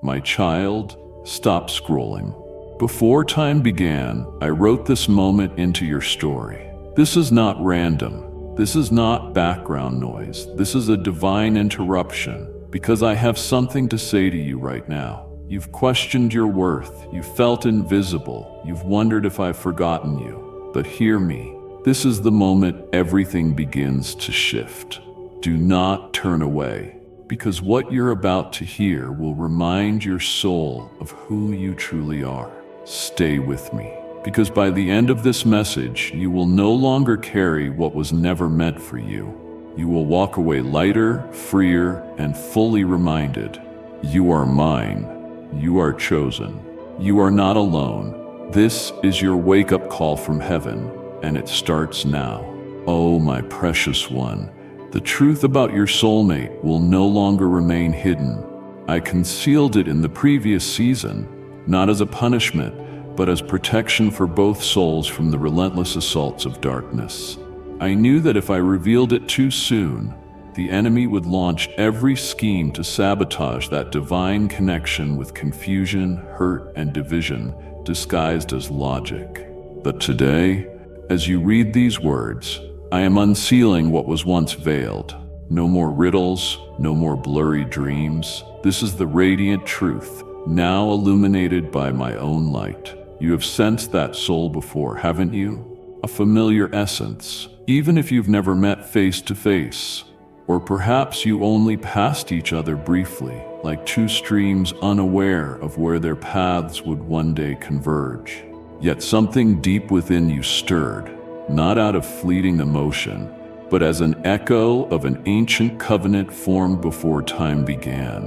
My child, stop scrolling. Before time began, I wrote this moment into your story. This is not random. This is not background noise. This is a divine interruption, because I have something to say to you right now. You've questioned your worth. You've felt invisible. You've wondered if I've forgotten you. But hear me. This is the moment everything begins to shift. Do not turn away, because what you're about to hear will remind your soul of who you truly are. Stay with me, because by the end of this message, you will no longer carry what was never meant for you. You will walk away lighter, freer, and fully reminded. You are mine. You are chosen. You are not alone. This is your wake-up call from heaven, and it starts now. Oh, my precious one, the truth about your soulmate will no longer remain hidden. I concealed it in the previous season, not as a punishment, but as protection for both souls from the relentless assaults of darkness. I knew that if I revealed it too soon, the enemy would launch every scheme to sabotage that divine connection with confusion, hurt, and division disguised as logic. But today, as you read these words, I am unsealing what was once veiled. No more riddles, no more blurry dreams. This is the radiant truth, now illuminated by my own light. You have sensed that soul before, haven't you? A familiar essence, even if you've never met face to face. Or perhaps you only passed each other briefly, like two streams unaware of where their paths would one day converge. Yet something deep within you stirred, not out of fleeting emotion, but as an echo of an ancient covenant formed before time began.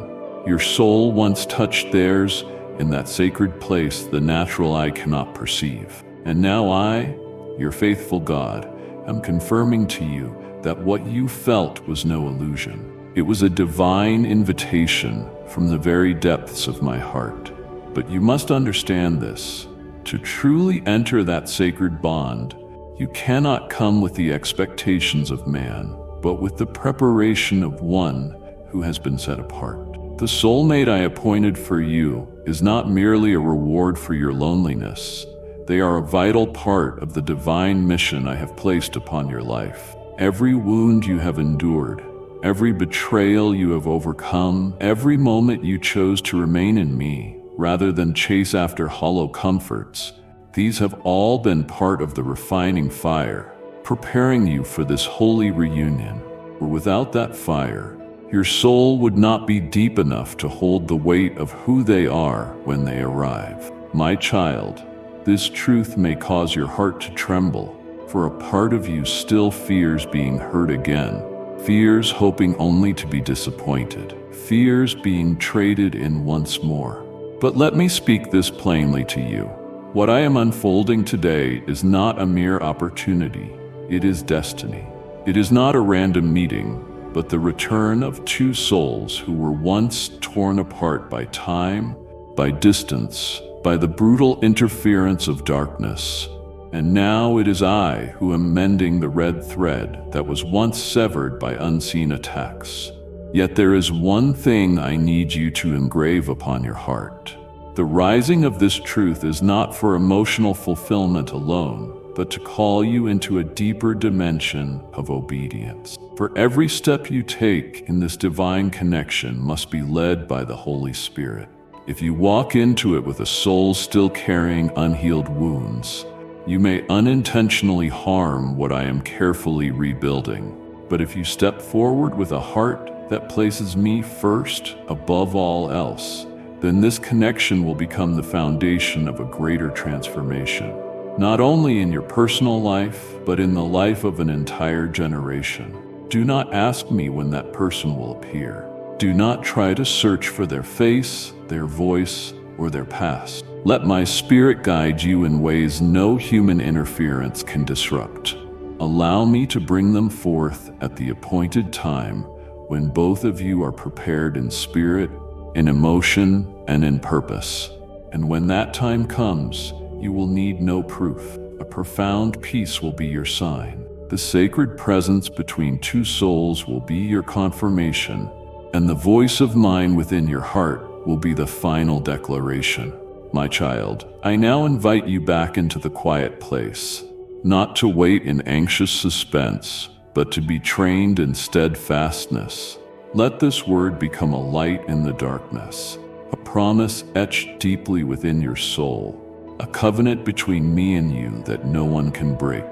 Your soul once touched theirs in that sacred place the natural eye cannot perceive. And now I, your faithful God, am confirming to you that what you felt was no illusion. It was a divine invitation from the very depths of my heart. But you must understand this. To truly enter that sacred bond, you cannot come with the expectations of man, but with the preparation of one who has been set apart. The soulmate I appointed for you is not merely a reward for your loneliness. They are a vital part of the divine mission I have placed upon your life. Every wound you have endured, every betrayal you have overcome, every moment you chose to remain in me rather than chase after hollow comforts, these have all been part of the refining fire, preparing you for this holy reunion. For without that fire, your soul would not be deep enough to hold the weight of who they are when they arrive. My child, this truth may cause your heart to tremble, for a part of you still fears being hurt again, fears hoping only to be disappointed, fears being traded in once more. But let me speak this plainly to you. What I am unfolding today is not a mere opportunity, it is destiny. It is not a random meeting, but the return of two souls who were once torn apart by time, by distance, by the brutal interference of darkness. And now it is I who am mending the red thread that was once severed by unseen attacks. Yet there is one thing I need you to engrave upon your heart. The rising of this truth is not for emotional fulfillment alone, but to call you into a deeper dimension of obedience. For every step you take in this divine connection must be led by the Holy Spirit. If you walk into it with a soul still carrying unhealed wounds, you may unintentionally harm what I am carefully rebuilding. But if you step forward with a heart that places me first above all else, then this connection will become the foundation of a greater transformation, not only in your personal life, but in the life of an entire generation. Do not ask me when that person will appear. Do not try to search for their face, their voice, or their past. Let my spirit guide you in ways no human interference can disrupt. Allow me to bring them forth at the appointed time when both of you are prepared in spirit, in emotion, and in purpose. And when that time comes, you will need no proof. A profound peace will be your sign. The sacred presence between two souls will be your confirmation, and the voice of mine within your heart will be the final declaration. My child, I now invite you back into the quiet place, not to wait in anxious suspense, but to be trained in steadfastness. Let this word become a light in the darkness, a promise etched deeply within your soul, a covenant between me and you that no one can break.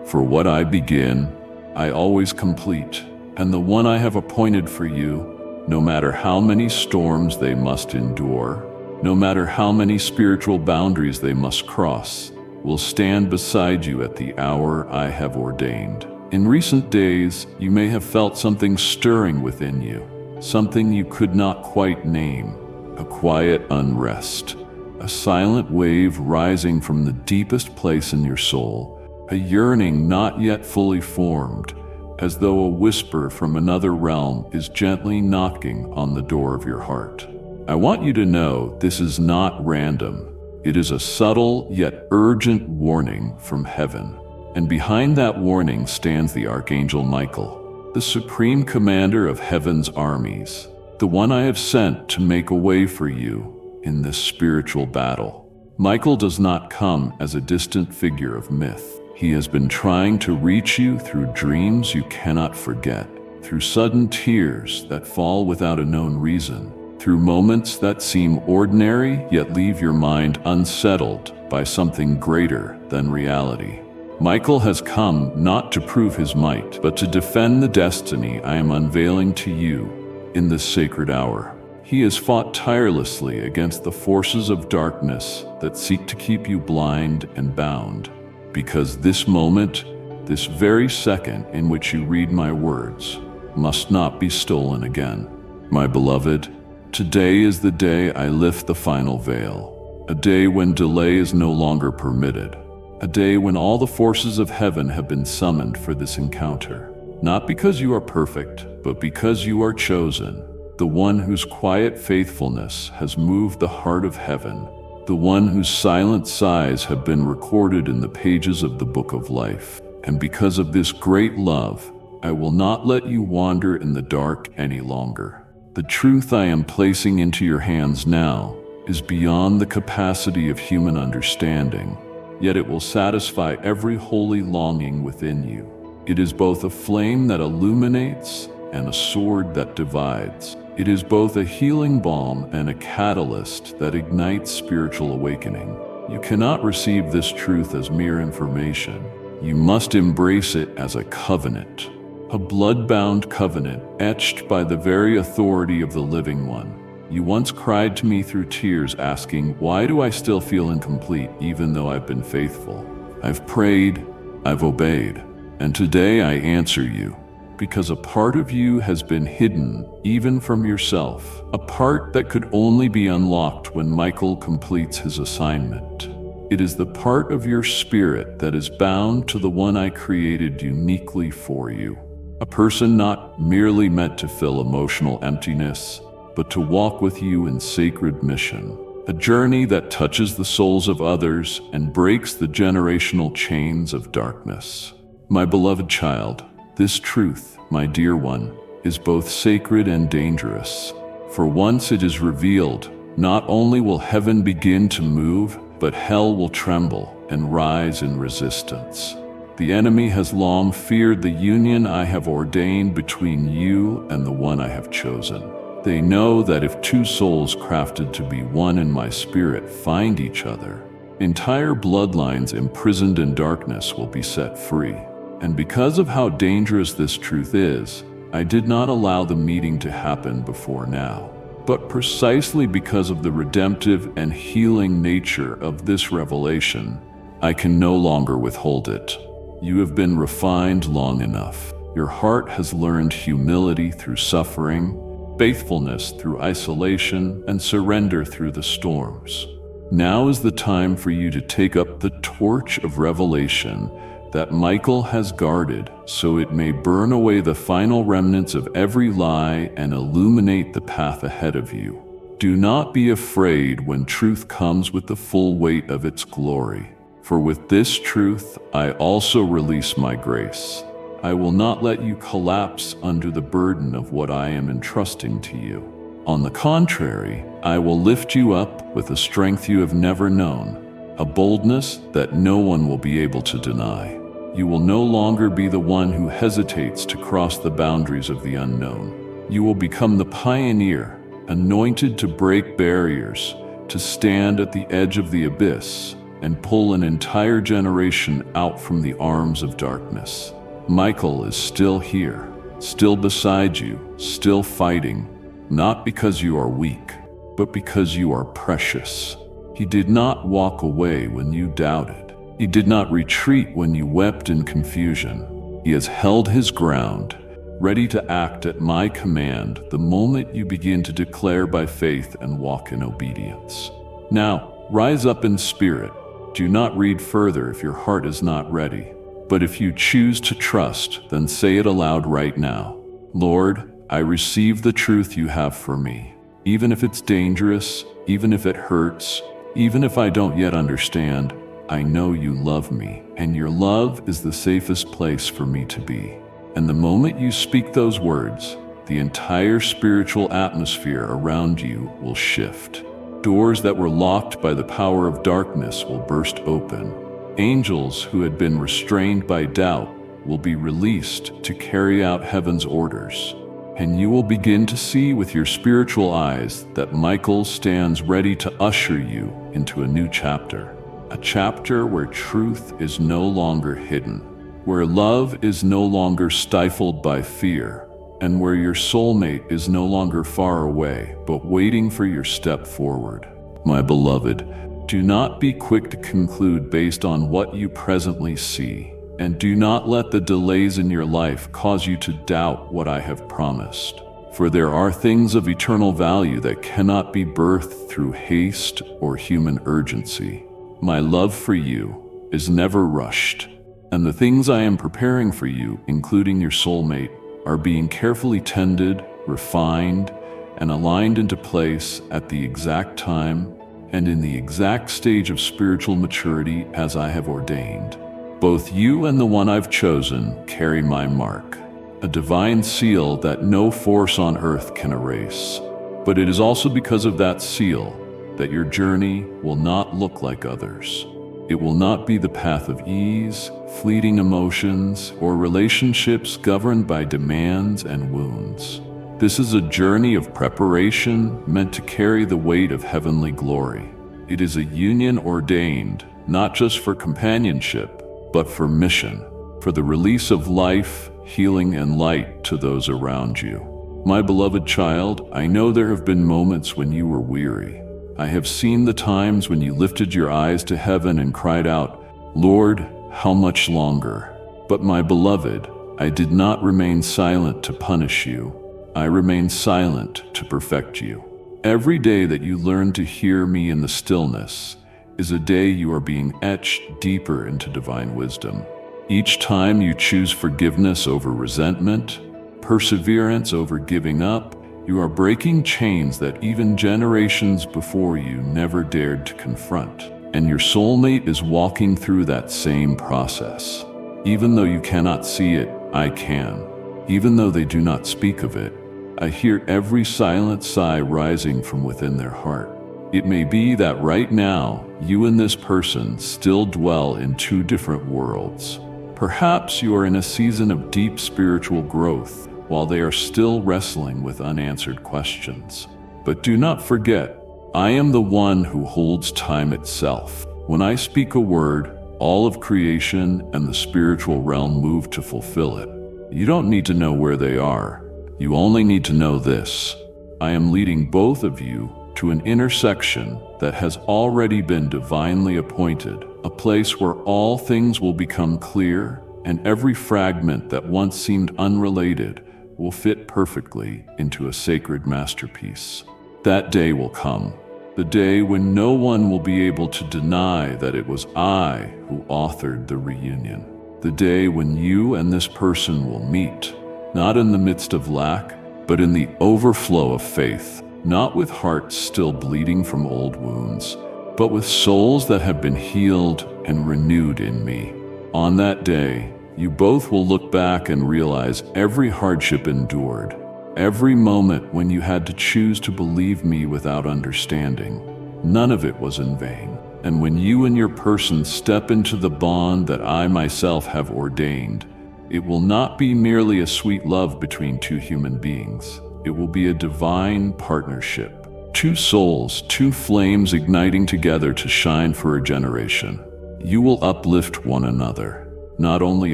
For what I begin, I always complete, and the one I have appointed for you, no matter how many storms they must endure, no matter how many spiritual boundaries they must cross, will stand beside you at the hour I have ordained. In recent days, you may have felt something stirring within you, something you could not quite name, a quiet unrest, a silent wave rising from the deepest place in your soul, a yearning not yet fully formed, as though a whisper from another realm is gently knocking on the door of your heart. I want you to know this is not random. It is a subtle yet urgent warning from heaven. And behind that warning stands the Archangel Michael, the supreme commander of heaven's armies, the one I have sent to make a way for you in this spiritual battle. Michael does not come as a distant figure of myth. He has been trying to reach you through dreams you cannot forget, through sudden tears that fall without a known reason, through moments that seem ordinary yet leave your mind unsettled by something greater than reality. Michael has come not to prove his might, but to defend the destiny I am unveiling to you in this sacred hour. He has fought tirelessly against the forces of darkness that seek to keep you blind and bound. Because this moment, this very second in which you read my words, must not be stolen again. My beloved, today is the day I lift the final veil, a day when delay is no longer permitted, a day when all the forces of heaven have been summoned for this encounter, not because you are perfect, but because you are chosen, the one whose quiet faithfulness has moved the heart of heaven, the one whose silent sighs have been recorded in the pages of the book of life. And because of this great love, I will not let you wander in the dark any longer. The truth I am placing into your hands now is beyond the capacity of human understanding, yet it will satisfy every holy longing within you. It is both a flame that illuminates and a sword that divides. It is both a healing balm and a catalyst that ignites spiritual awakening. You cannot receive this truth as mere information. You must embrace it as a covenant, a blood-bound covenant etched by the very authority of the living one. You once cried to me through tears asking, why do I still feel incomplete even though I've been faithful? I've prayed, I've obeyed, and today I answer you. Because a part of you has been hidden even from yourself, a part that could only be unlocked when Michael completes his assignment. It is the part of your spirit that is bound to the one I created uniquely for you, a person not merely meant to fill emotional emptiness, but to walk with you in sacred mission, a journey that touches the souls of others and breaks the generational chains of darkness. My beloved child, this truth, my dear one, is both sacred and dangerous. For once it is revealed, not only will heaven begin to move, but hell will tremble and rise in resistance. The enemy has long feared the union I have ordained between you and the one I have chosen. They know that if two souls crafted to be one in my spirit find each other, entire bloodlines imprisoned in darkness will be set free. And because of how dangerous this truth is, I did not allow the meeting to happen before now. But precisely because of the redemptive and healing nature of this revelation, I can no longer withhold it. You have been refined long enough. Your heart has learned humility through suffering, faithfulness through isolation, and surrender through the storms. Now is the time for you to take up the torch of revelation that Michael has guarded, so it may burn away the final remnants of every lie and illuminate the path ahead of you. Do not be afraid when truth comes with the full weight of its glory, for with this truth I also release my grace. I will not let you collapse under the burden of what I am entrusting to you. On the contrary, I will lift you up with a strength you have never known, a boldness that no one will be able to deny. You will no longer be the one who hesitates to cross the boundaries of the unknown. You will become the pioneer, anointed to break barriers, to stand at the edge of the abyss, and pull an entire generation out from the arms of darkness. Michael is still here, still beside you, still fighting, not because you are weak, but because you are precious. He did not walk away when you doubted. He did not retreat when you wept in confusion. He has held his ground, ready to act at my command the moment you begin to declare by faith and walk in obedience. Now, rise up in spirit. Do not read further if your heart is not ready. But if you choose to trust, then say it aloud right now. Lord, I receive the truth you have for me. Even if it's dangerous, even if it hurts, even if I don't yet understand, I know you love me, and your love is the safest place for me to be. And the moment you speak those words, the entire spiritual atmosphere around you will shift. Doors that were locked by the power of darkness will burst open. Angels who had been restrained by doubt will be released to carry out heaven's orders. And you will begin to see with your spiritual eyes that Michael stands ready to usher you into a new chapter. A chapter where truth is no longer hidden, where love is no longer stifled by fear, and where your soulmate is no longer far away, but waiting for your step forward. My beloved, do not be quick to conclude based on what you presently see, and do not let the delays in your life cause you to doubt what I have promised. For there are things of eternal value that cannot be birthed through haste or human urgency. My love for you is never rushed, and the things I am preparing for you, including your soulmate, are being carefully tended, refined, and aligned into place at the exact time and in the exact stage of spiritual maturity as I have ordained. Both you and the one I've chosen carry my mark, a divine seal that no force on earth can erase. But it is also because of that seal that your journey will not look like others. It will not be the path of ease, fleeting emotions, or relationships governed by demands and wounds. This is a journey of preparation meant to carry the weight of heavenly glory. It is a union ordained, not just for companionship, but for mission, for the release of life, healing, and light to those around you. My beloved child, I know there have been moments when you were weary. I have seen the times when you lifted your eyes to heaven and cried out, Lord, how much longer? But my beloved, I did not remain silent to punish you. I remained silent to perfect you. Every day that you learn to hear me in the stillness is a day you are being etched deeper into divine wisdom. Each time you choose forgiveness over resentment, perseverance over giving up, you are breaking chains that even generations before you never dared to confront. And your soulmate is walking through that same process. Even though you cannot see it, I can. Even though they do not speak of it, I hear every silent sigh rising from within their heart. It may be that right now, you and this person still dwell in two different worlds. Perhaps you are in a season of deep spiritual growth, while they are still wrestling with unanswered questions. But do not forget, I am the one who holds time itself. When I speak a word, all of creation and the spiritual realm move to fulfill it. You don't need to know where they are. You only need to know this. I am leading both of you to an intersection that has already been divinely appointed, a place where all things will become clear and every fragment that once seemed unrelated will fit perfectly into a sacred masterpiece. That day will come, the day when no one will be able to deny that it was I who authored the reunion. The day when you and this person will meet, not in the midst of lack, but in the overflow of faith, not with hearts still bleeding from old wounds, but with souls that have been healed and renewed in me. On that day, you both will look back and realize every hardship endured, Every moment when you had to choose to believe me without understanding, none of it was in vain. And when you and your person step into the bond that I myself have ordained, it will not be merely a sweet love between two human beings. It will be a divine partnership. Two souls, two flames igniting together to shine for a generation. You will uplift one another, not only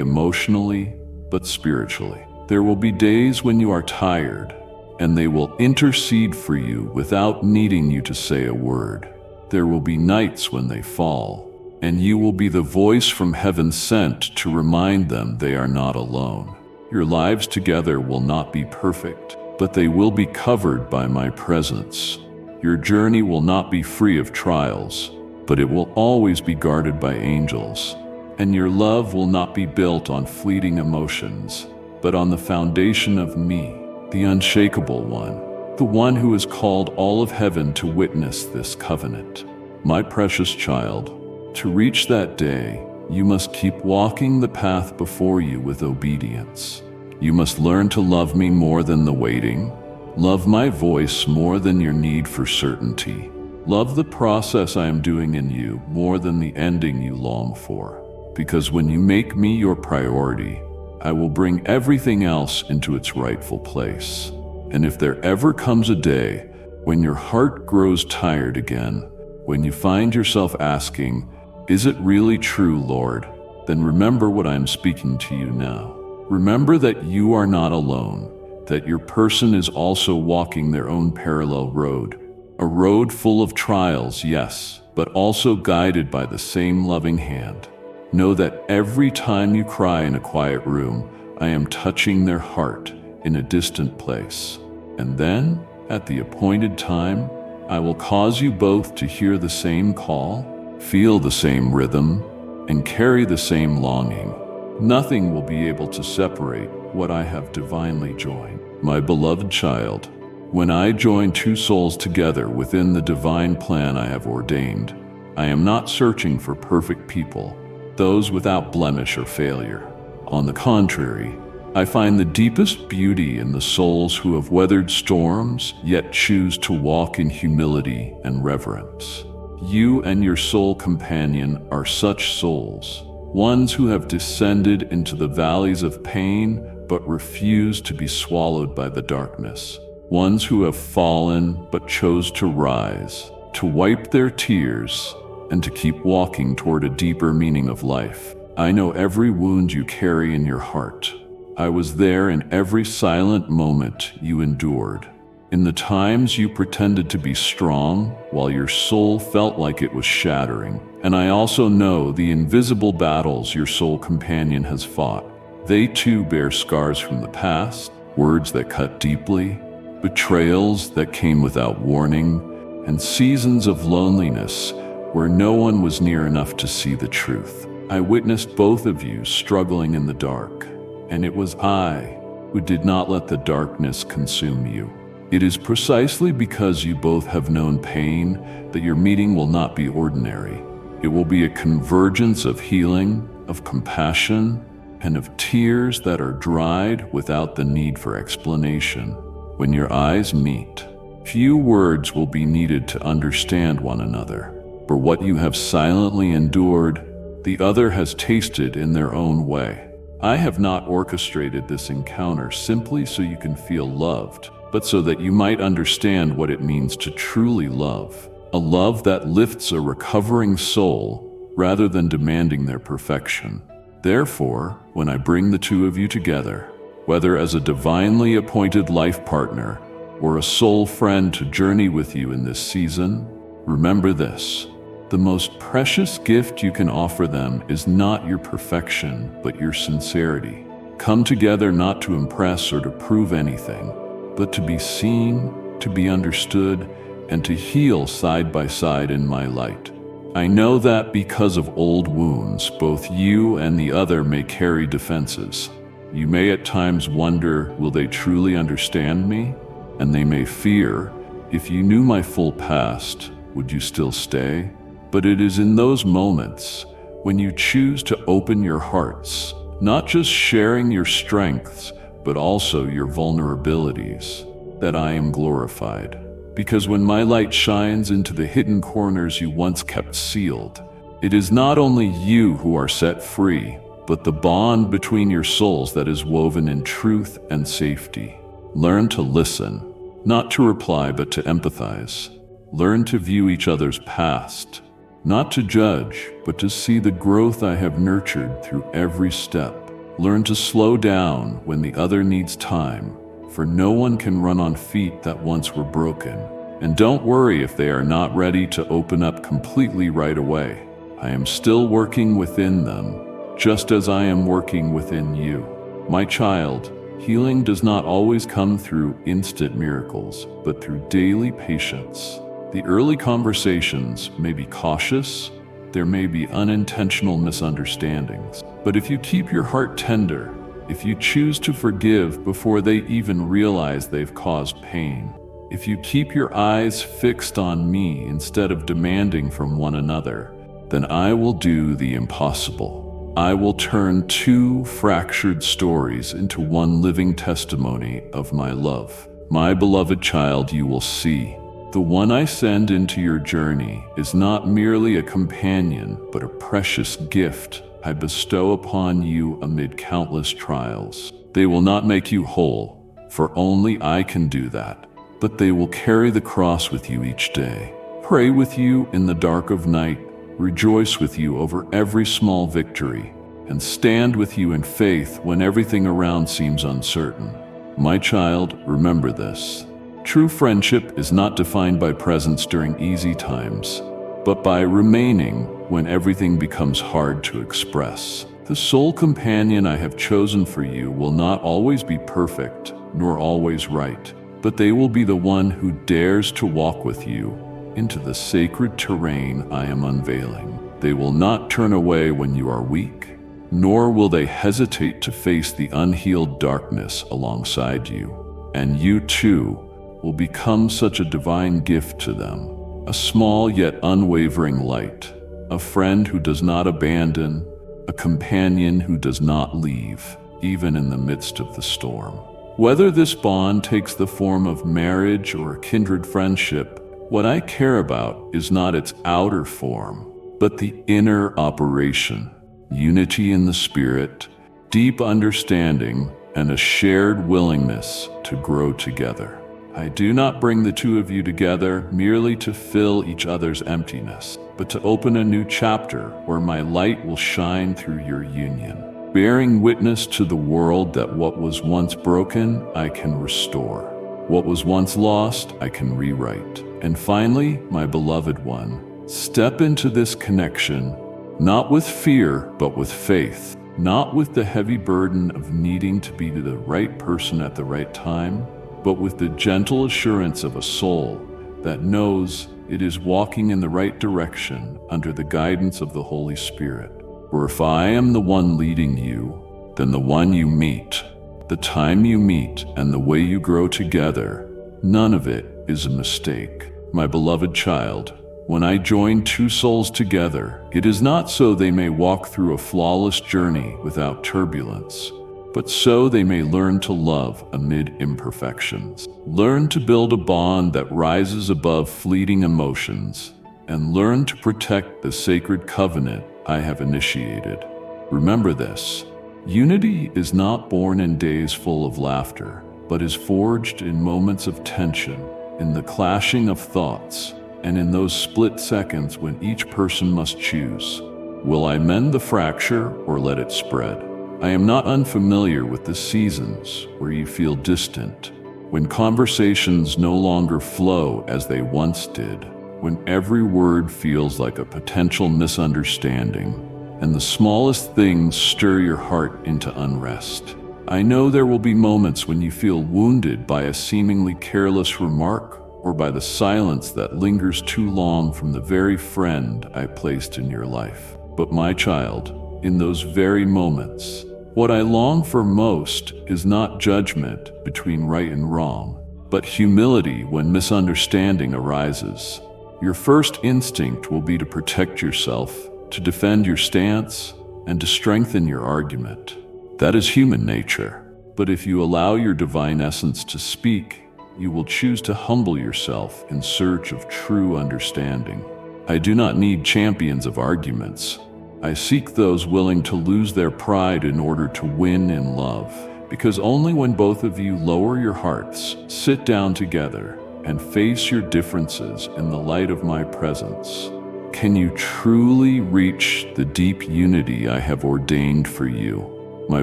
emotionally, but spiritually. There will be days when you are tired, and they will intercede for you without needing you to say a word. There will be nights when they fall, and you will be the voice from heaven sent to remind them they are not alone. Your lives together will not be perfect, but they will be covered by my presence. Your journey will not be free of trials, but it will always be guarded by angels. And your love will not be built on fleeting emotions, but on the foundation of me, the unshakable one, the one who has called all of heaven to witness this covenant. My precious child, to reach that day, you must keep walking the path before you with obedience. You must learn to love me more than the waiting. Love my voice more than your need for certainty. Love the process I am doing in you more than the ending you long for. Because when you make me your priority, I will bring everything else into its rightful place. And if there ever comes a day when your heart grows tired again, when you find yourself asking, "Is it really true, Lord?" then remember what I am speaking to you now. Remember that you are not alone, that your person is also walking their own parallel road. A road full of trials, yes, but also guided by the same loving hand. Know that every time you cry in a quiet room, I am touching their heart in a distant place. And then, at the appointed time, I will cause you both to hear the same call, feel the same rhythm, and carry the same longing. Nothing will be able to separate what I have divinely joined. My beloved child, when I join two souls together within the divine plan I have ordained, I am not searching for perfect people, those without blemish or failure. On the contrary, I find the deepest beauty in the souls who have weathered storms, yet choose to walk in humility and reverence. You and your soul companion are such souls, ones who have descended into the valleys of pain but refuse to be swallowed by the darkness. Ones who have fallen but chose to rise, to wipe their tears, and to keep walking toward a deeper meaning of life. I know every wound you carry in your heart. I was there in every silent moment you endured, in the times you pretended to be strong while your soul felt like it was shattering. And I also know the invisible battles your soul companion has fought. They too bear scars from the past, words that cut deeply, betrayals that came without warning, and seasons of loneliness where no one was near enough to see the truth. I witnessed both of you struggling in the dark, and it was I who did not let the darkness consume you. It is precisely because you both have known pain that your meeting will not be ordinary. It will be a convergence of healing, of compassion, and of tears that are dried without the need for explanation. When your eyes meet, few words will be needed to understand one another. For what you have silently endured, the other has tasted in their own way. I have not orchestrated this encounter simply so you can feel loved, but so that you might understand what it means to truly love. A love that lifts a recovering soul rather than demanding their perfection. Therefore, when I bring the two of you together, whether as a divinely appointed life partner or a soul friend to journey with you in this season, remember this. The most precious gift you can offer them is not your perfection, but your sincerity. Come together not to impress or to prove anything, but to be seen, to be understood, and to heal side by side in my light. I know that because of old wounds, both you and the other may carry defenses. You may at times wonder, will they truly understand me? And they may fear, if you knew my full past, would you still stay? But it is in those moments when you choose to open your hearts, not just sharing your strengths, but also your vulnerabilities, that I am glorified. Because when my light shines into the hidden corners you once kept sealed, it is not only you who are set free, but the bond between your souls that is woven in truth and safety. Learn to listen, not to reply but to empathize. Learn to view each other's past, not to judge, but to see the growth I have nurtured through every step. Learn to slow down when the other needs time, for no one can run on feet that once were broken. And don't worry if they are not ready to open up completely right away. I am still working within them, just as I am working within you. My child, healing does not always come through instant miracles, but through daily patience. The early conversations may be cautious, there may be unintentional misunderstandings, but if you keep your heart tender, if you choose to forgive before they even realize they've caused pain, if you keep your eyes fixed on me instead of demanding from one another, then I will do the impossible. I will turn two fractured stories into one living testimony of my love. My beloved child, you will see. The one I send into your journey is not merely a companion, but a precious gift I bestow upon you amid countless trials. They will not make you whole, for only I can do that, but they will carry the cross with you each day, pray with you in the dark of night, rejoice with you over every small victory, and stand with you in faith when everything around seems uncertain. My child, remember this. True friendship is not defined by presence during easy times, but by remaining when everything becomes hard to express. The soul companion I have chosen for you will not always be perfect, nor always right, but they will be the one who dares to walk with you into the sacred terrain I am unveiling. They will not turn away when you are weak, nor will they hesitate to face the unhealed darkness alongside you. And you too will become such a divine gift to them, a small yet unwavering light, a friend who does not abandon, a companion who does not leave, even in the midst of the storm. Whether this bond takes the form of marriage or a kindred friendship, what I care about is not its outer form, but the inner operation, unity in the spirit, deep understanding, and a shared willingness to grow together. I do not bring the two of you together merely to fill each other's emptiness, but to open a new chapter where my light will shine through your union, bearing witness to the world that what was once broken, I can restore. What was once lost, I can rewrite. And finally, my beloved one, step into this connection, not with fear, but with faith, not with the heavy burden of needing to be the right person at the right time, but with the gentle assurance of a soul that knows it is walking in the right direction under the guidance of the Holy Spirit. For if I am the one leading you, then the one you meet, the time you meet, and the way you grow together, none of it is a mistake. My beloved child, when I join two souls together, it is not so they may walk through a flawless journey without turbulence, but so they may learn to love amid imperfections. Learn to build a bond that rises above fleeting emotions, and learn to protect the sacred covenant I have initiated. Remember this: unity is not born in days full of laughter, but is forged in moments of tension, in the clashing of thoughts, and in those split seconds when each person must choose. Will I mend the fracture or let it spread? I am not unfamiliar with the seasons where you feel distant, when conversations no longer flow as they once did, when every word feels like a potential misunderstanding, and the smallest things stir your heart into unrest. I know there will be moments when you feel wounded by a seemingly careless remark or by the silence that lingers too long from the very friend I placed in your life. But my child, in those very moments, what I long for most is not judgment between right and wrong, but humility when misunderstanding arises. Your first instinct will be to protect yourself, to defend your stance, and to strengthen your argument. That is human nature. But if you allow your divine essence to speak, you will choose to humble yourself in search of true understanding. I do not need champions of arguments. I seek those willing to lose their pride in order to win in love. Because only when both of you lower your hearts, sit down together, and face your differences in the light of my presence, can you truly reach the deep unity I have ordained for you. My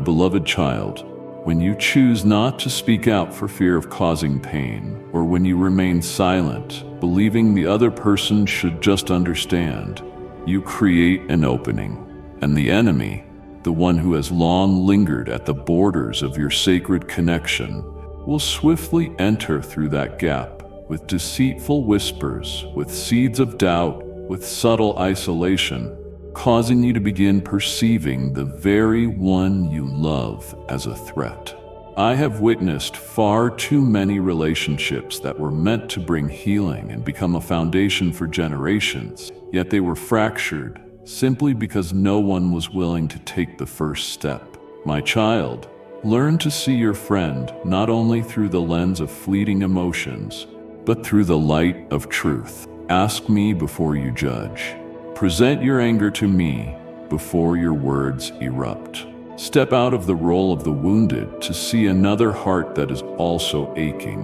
beloved child, when you choose not to speak out for fear of causing pain, or when you remain silent, believing the other person should just understand, you create an opening, and the enemy, the one who has long lingered at the borders of your sacred connection, will swiftly enter through that gap with deceitful whispers, with seeds of doubt, with subtle isolation, causing you to begin perceiving the very one you love as a threat. I have witnessed far too many relationships that were meant to bring healing and become a foundation for generations, yet they were fractured simply because no one was willing to take the first step. My child, learn to see your friend not only through the lens of fleeting emotions, but through the light of truth. Ask me before you judge. Present your anger to me before your words erupt. Step out of the role of the wounded to see another heart that is also aching.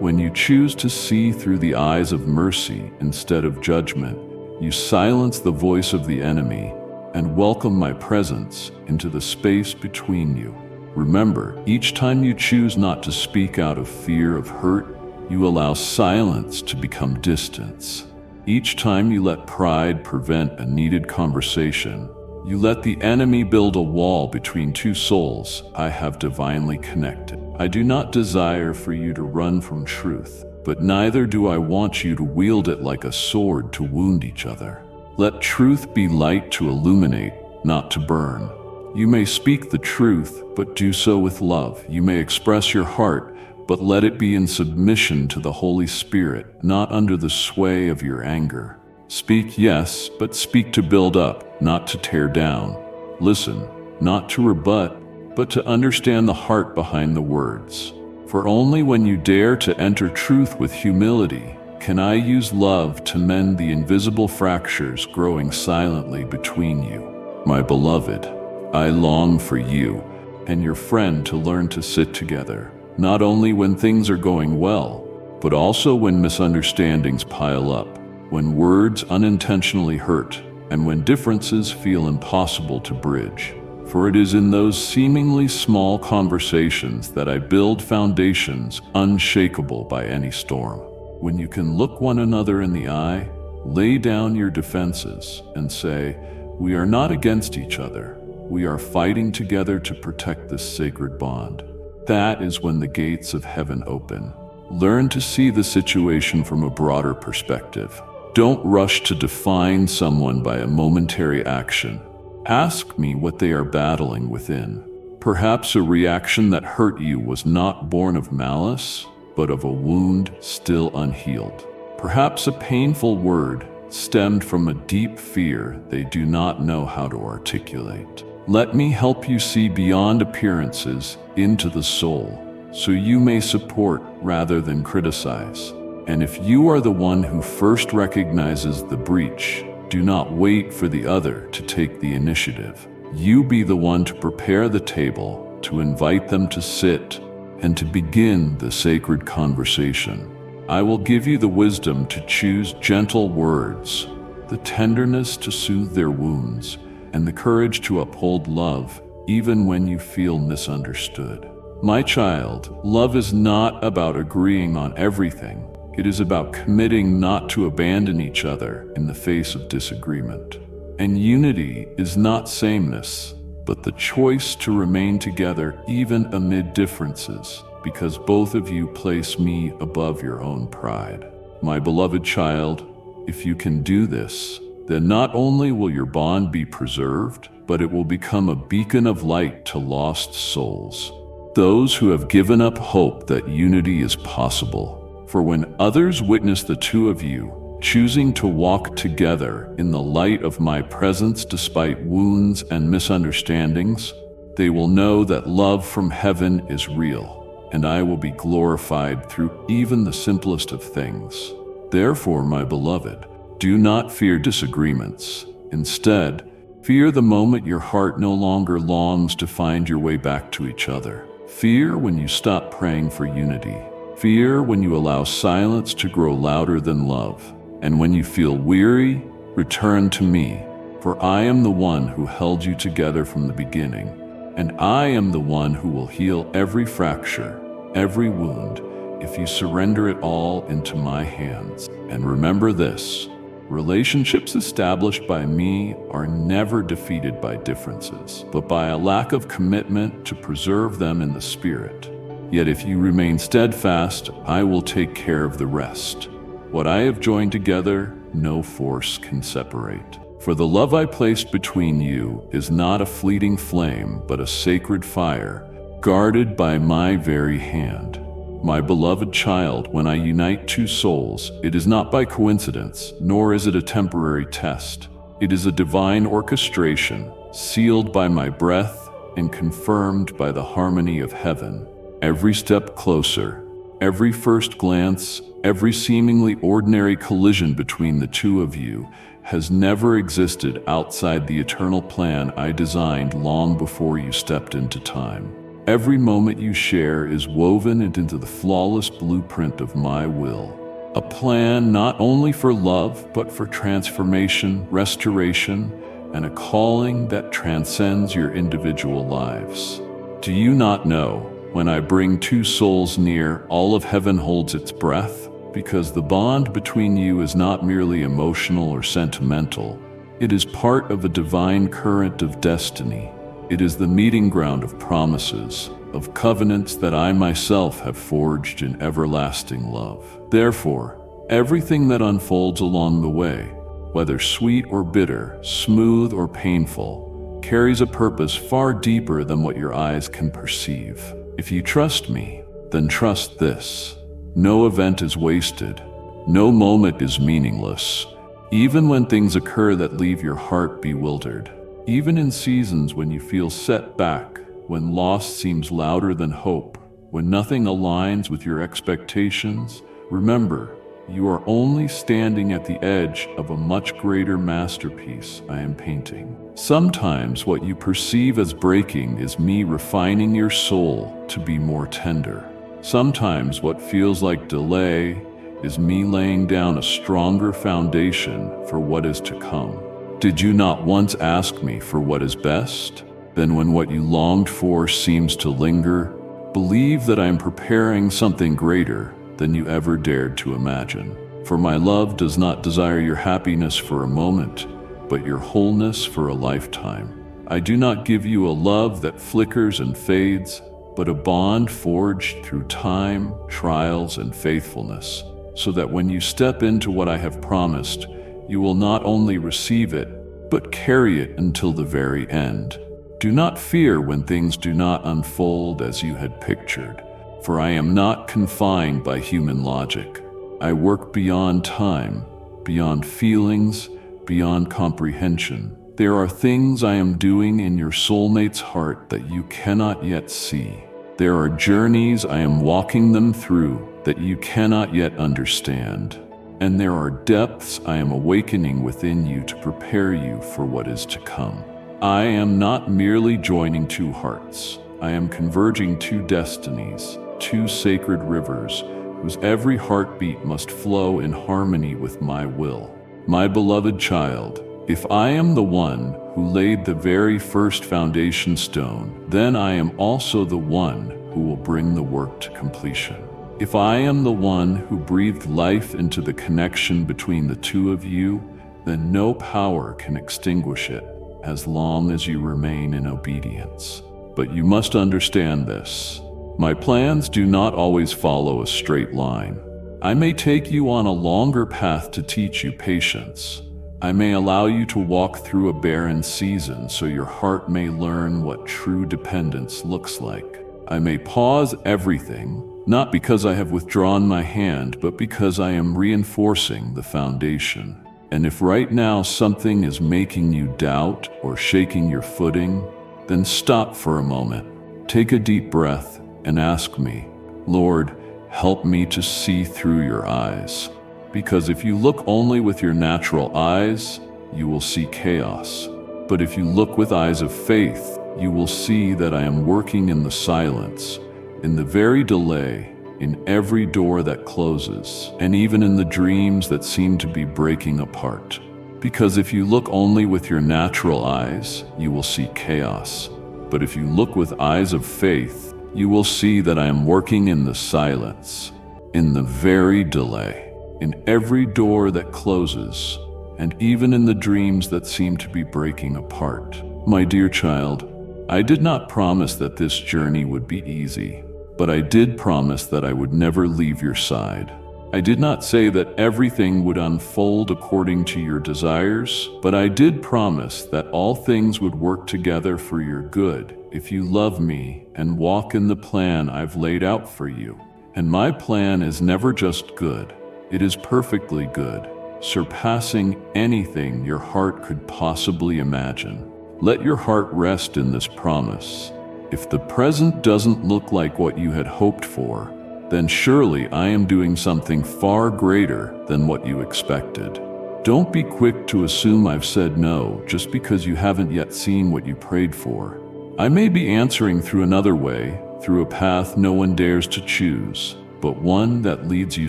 When you choose to see through the eyes of mercy instead of judgment, you silence the voice of the enemy and welcome my presence into the space between you. Remember, each time you choose not to speak out of fear of hurt, you allow silence to become distance. Each time you let pride prevent a needed conversation, you let the enemy build a wall between two souls I have divinely connected. I do not desire for you to run from truth, but neither do I want you to wield it like a sword to wound each other. Let truth be light to illuminate, not to burn. You may speak the truth, but do so with love. You may express your heart, but let it be in submission to the Holy Spirit, not under the sway of your anger. Speak yes, but speak to build up, not to tear down. Listen, not to rebut, but to understand the heart behind the words. For only when you dare to enter truth with humility can I use love to mend the invisible fractures growing silently between you. My beloved, I long for you and your friend to learn to sit together, not only when things are going well, but also when misunderstandings pile up, when words unintentionally hurt, and when differences feel impossible to bridge. For it is in those seemingly small conversations that I build foundations unshakable by any storm. When you can look one another in the eye, lay down your defenses, and say, "We are not against each other. We are fighting together to protect this sacred bond." That is when the gates of heaven open. Learn to see the situation from a broader perspective. Don't rush to define someone by a momentary action. Ask me what they are battling within. Perhaps a reaction that hurt you was not born of malice, but of a wound still unhealed. Perhaps a painful word stemmed from a deep fear they do not know how to articulate. Let me help you see beyond appearances into the soul, so you may support rather than criticize. And if you are the one who first recognizes the breach, do not wait for the other to take the initiative. You be the one to prepare the table, to invite them to sit, and to begin the sacred conversation. I will give you the wisdom to choose gentle words, the tenderness to soothe their wounds, and the courage to uphold love even when you feel misunderstood. My child, love is not about agreeing on everything. It is about committing not to abandon each other in the face of disagreement. And unity is not sameness, but the choice to remain together even amid differences, because both of you place me above your own pride. My beloved child, if you can do this, then not only will your bond be preserved, but it will become a beacon of light to lost souls, those who have given up hope that unity is possible. For when others witness the two of you choosing to walk together in the light of my presence despite wounds and misunderstandings, They will know that love from heaven is real, and I will be glorified through even the simplest of things. Therefore, my beloved, do not fear disagreements. Instead, fear the moment your heart no longer longs to find your way back to each other. Fear when you stop praying for unity. Fear when you allow silence to grow louder than love. And when you feel weary, return to me, for I am the one who held you together from the beginning, and I am the one who will heal every fracture, every wound, if you surrender it all into my hands. And remember this: relationships established by me are never defeated by differences, but by a lack of commitment to preserve them in the spirit. Yet if you remain steadfast, I will take care of the rest. What I have joined together, no force can separate. For the love I placed between you is not a fleeting flame, but a sacred fire, guarded by my very hand. My beloved child, when I unite two souls, it is not by coincidence, nor is it a temporary test. It is a divine orchestration, sealed by my breath and confirmed by the harmony of heaven. Every step closer, every first glance, every seemingly ordinary collision between the two of you has never existed outside the eternal plan I designed long before you stepped into time. Every moment you share is woven into the flawless blueprint of my will. A plan not only for love, but for transformation, restoration, and a calling that transcends your individual lives. Do you not know, when I bring two souls near, all of heaven holds its breath? Because the bond between you is not merely emotional or sentimental. It is part of a divine current of destiny. It is the meeting ground of promises, of covenants that I myself have forged in everlasting love. Therefore, everything that unfolds along the way, whether sweet or bitter, smooth or painful, carries a purpose far deeper than what your eyes can perceive. If you trust me, then trust this: no event is wasted, no moment is meaningless, even when things occur that leave your heart bewildered. Even in seasons when you feel set back, when loss seems louder than hope, when nothing aligns with your expectations, remember, you are only standing at the edge of a much greater masterpiece I am painting. Sometimes what you perceive as breaking is me refining your soul to be more tender. Sometimes what feels like delay is me laying down a stronger foundation for what is to come. Did you not once ask me for what is best? Then when what you longed for seems to linger, believe that I am preparing something greater than you ever dared to imagine. For my love does not desire your happiness for a moment, but your wholeness for a lifetime. I do not give you a love that flickers and fades, but a bond forged through time, trials, and faithfulness, so that when you step into what I have promised, you will not only receive it, but carry it until the very end. Do not fear when things do not unfold as you had pictured, for I am not confined by human logic. I work beyond time, beyond feelings, beyond comprehension. There are things I am doing in your soulmate's heart that you cannot yet see. There are journeys I am walking them through that you cannot yet understand. And there are depths I am awakening within you to prepare you for what is to come. I am not merely joining two hearts. I am converging two destinies, two sacred rivers, whose every heartbeat must flow in harmony with my will. My beloved child, if I am the one who laid the very first foundation stone, then I am also the one who will bring the work to completion. If I am the one who breathed life into the connection between the two of you, then no power can extinguish it as long as you remain in obedience. But you must understand this. My plans do not always follow a straight line. I may take you on a longer path to teach you patience. I may allow you to walk through a barren season so your heart may learn what true dependence looks like. I may pause everything, not because I have withdrawn my hand, but because I am reinforcing the foundation. And if right now something is making you doubt or shaking your footing, then stop for a moment. Take a deep breath and ask me, Lord, help me to see through your eyes. Because if you look only with your natural eyes, you will see chaos. But if you look with eyes of faith, you will see that I am working in the silence, in the very delay, in every door that closes, and even in the dreams that seem to be breaking apart. Because if you look only with your natural eyes, you will see chaos. But if you look with eyes of faith, you will see that I am working in the silence, in the very delay, in every door that closes, and even in the dreams that seem to be breaking apart. My dear child, I did not promise that this journey would be easy, but I did promise that I would never leave your side. I did not say that everything would unfold according to your desires, but I did promise that all things would work together for your good if you love me and walk in the plan I've laid out for you. And my plan is never just good. It is perfectly good, surpassing anything your heart could possibly imagine. Let your heart rest in this promise. If the present doesn't look like what you had hoped for, then surely I am doing something far greater than what you expected. Don't be quick to assume I've said no just because you haven't yet seen what you prayed for. I may be answering through another way, through a path no one dares to choose, but one that leads you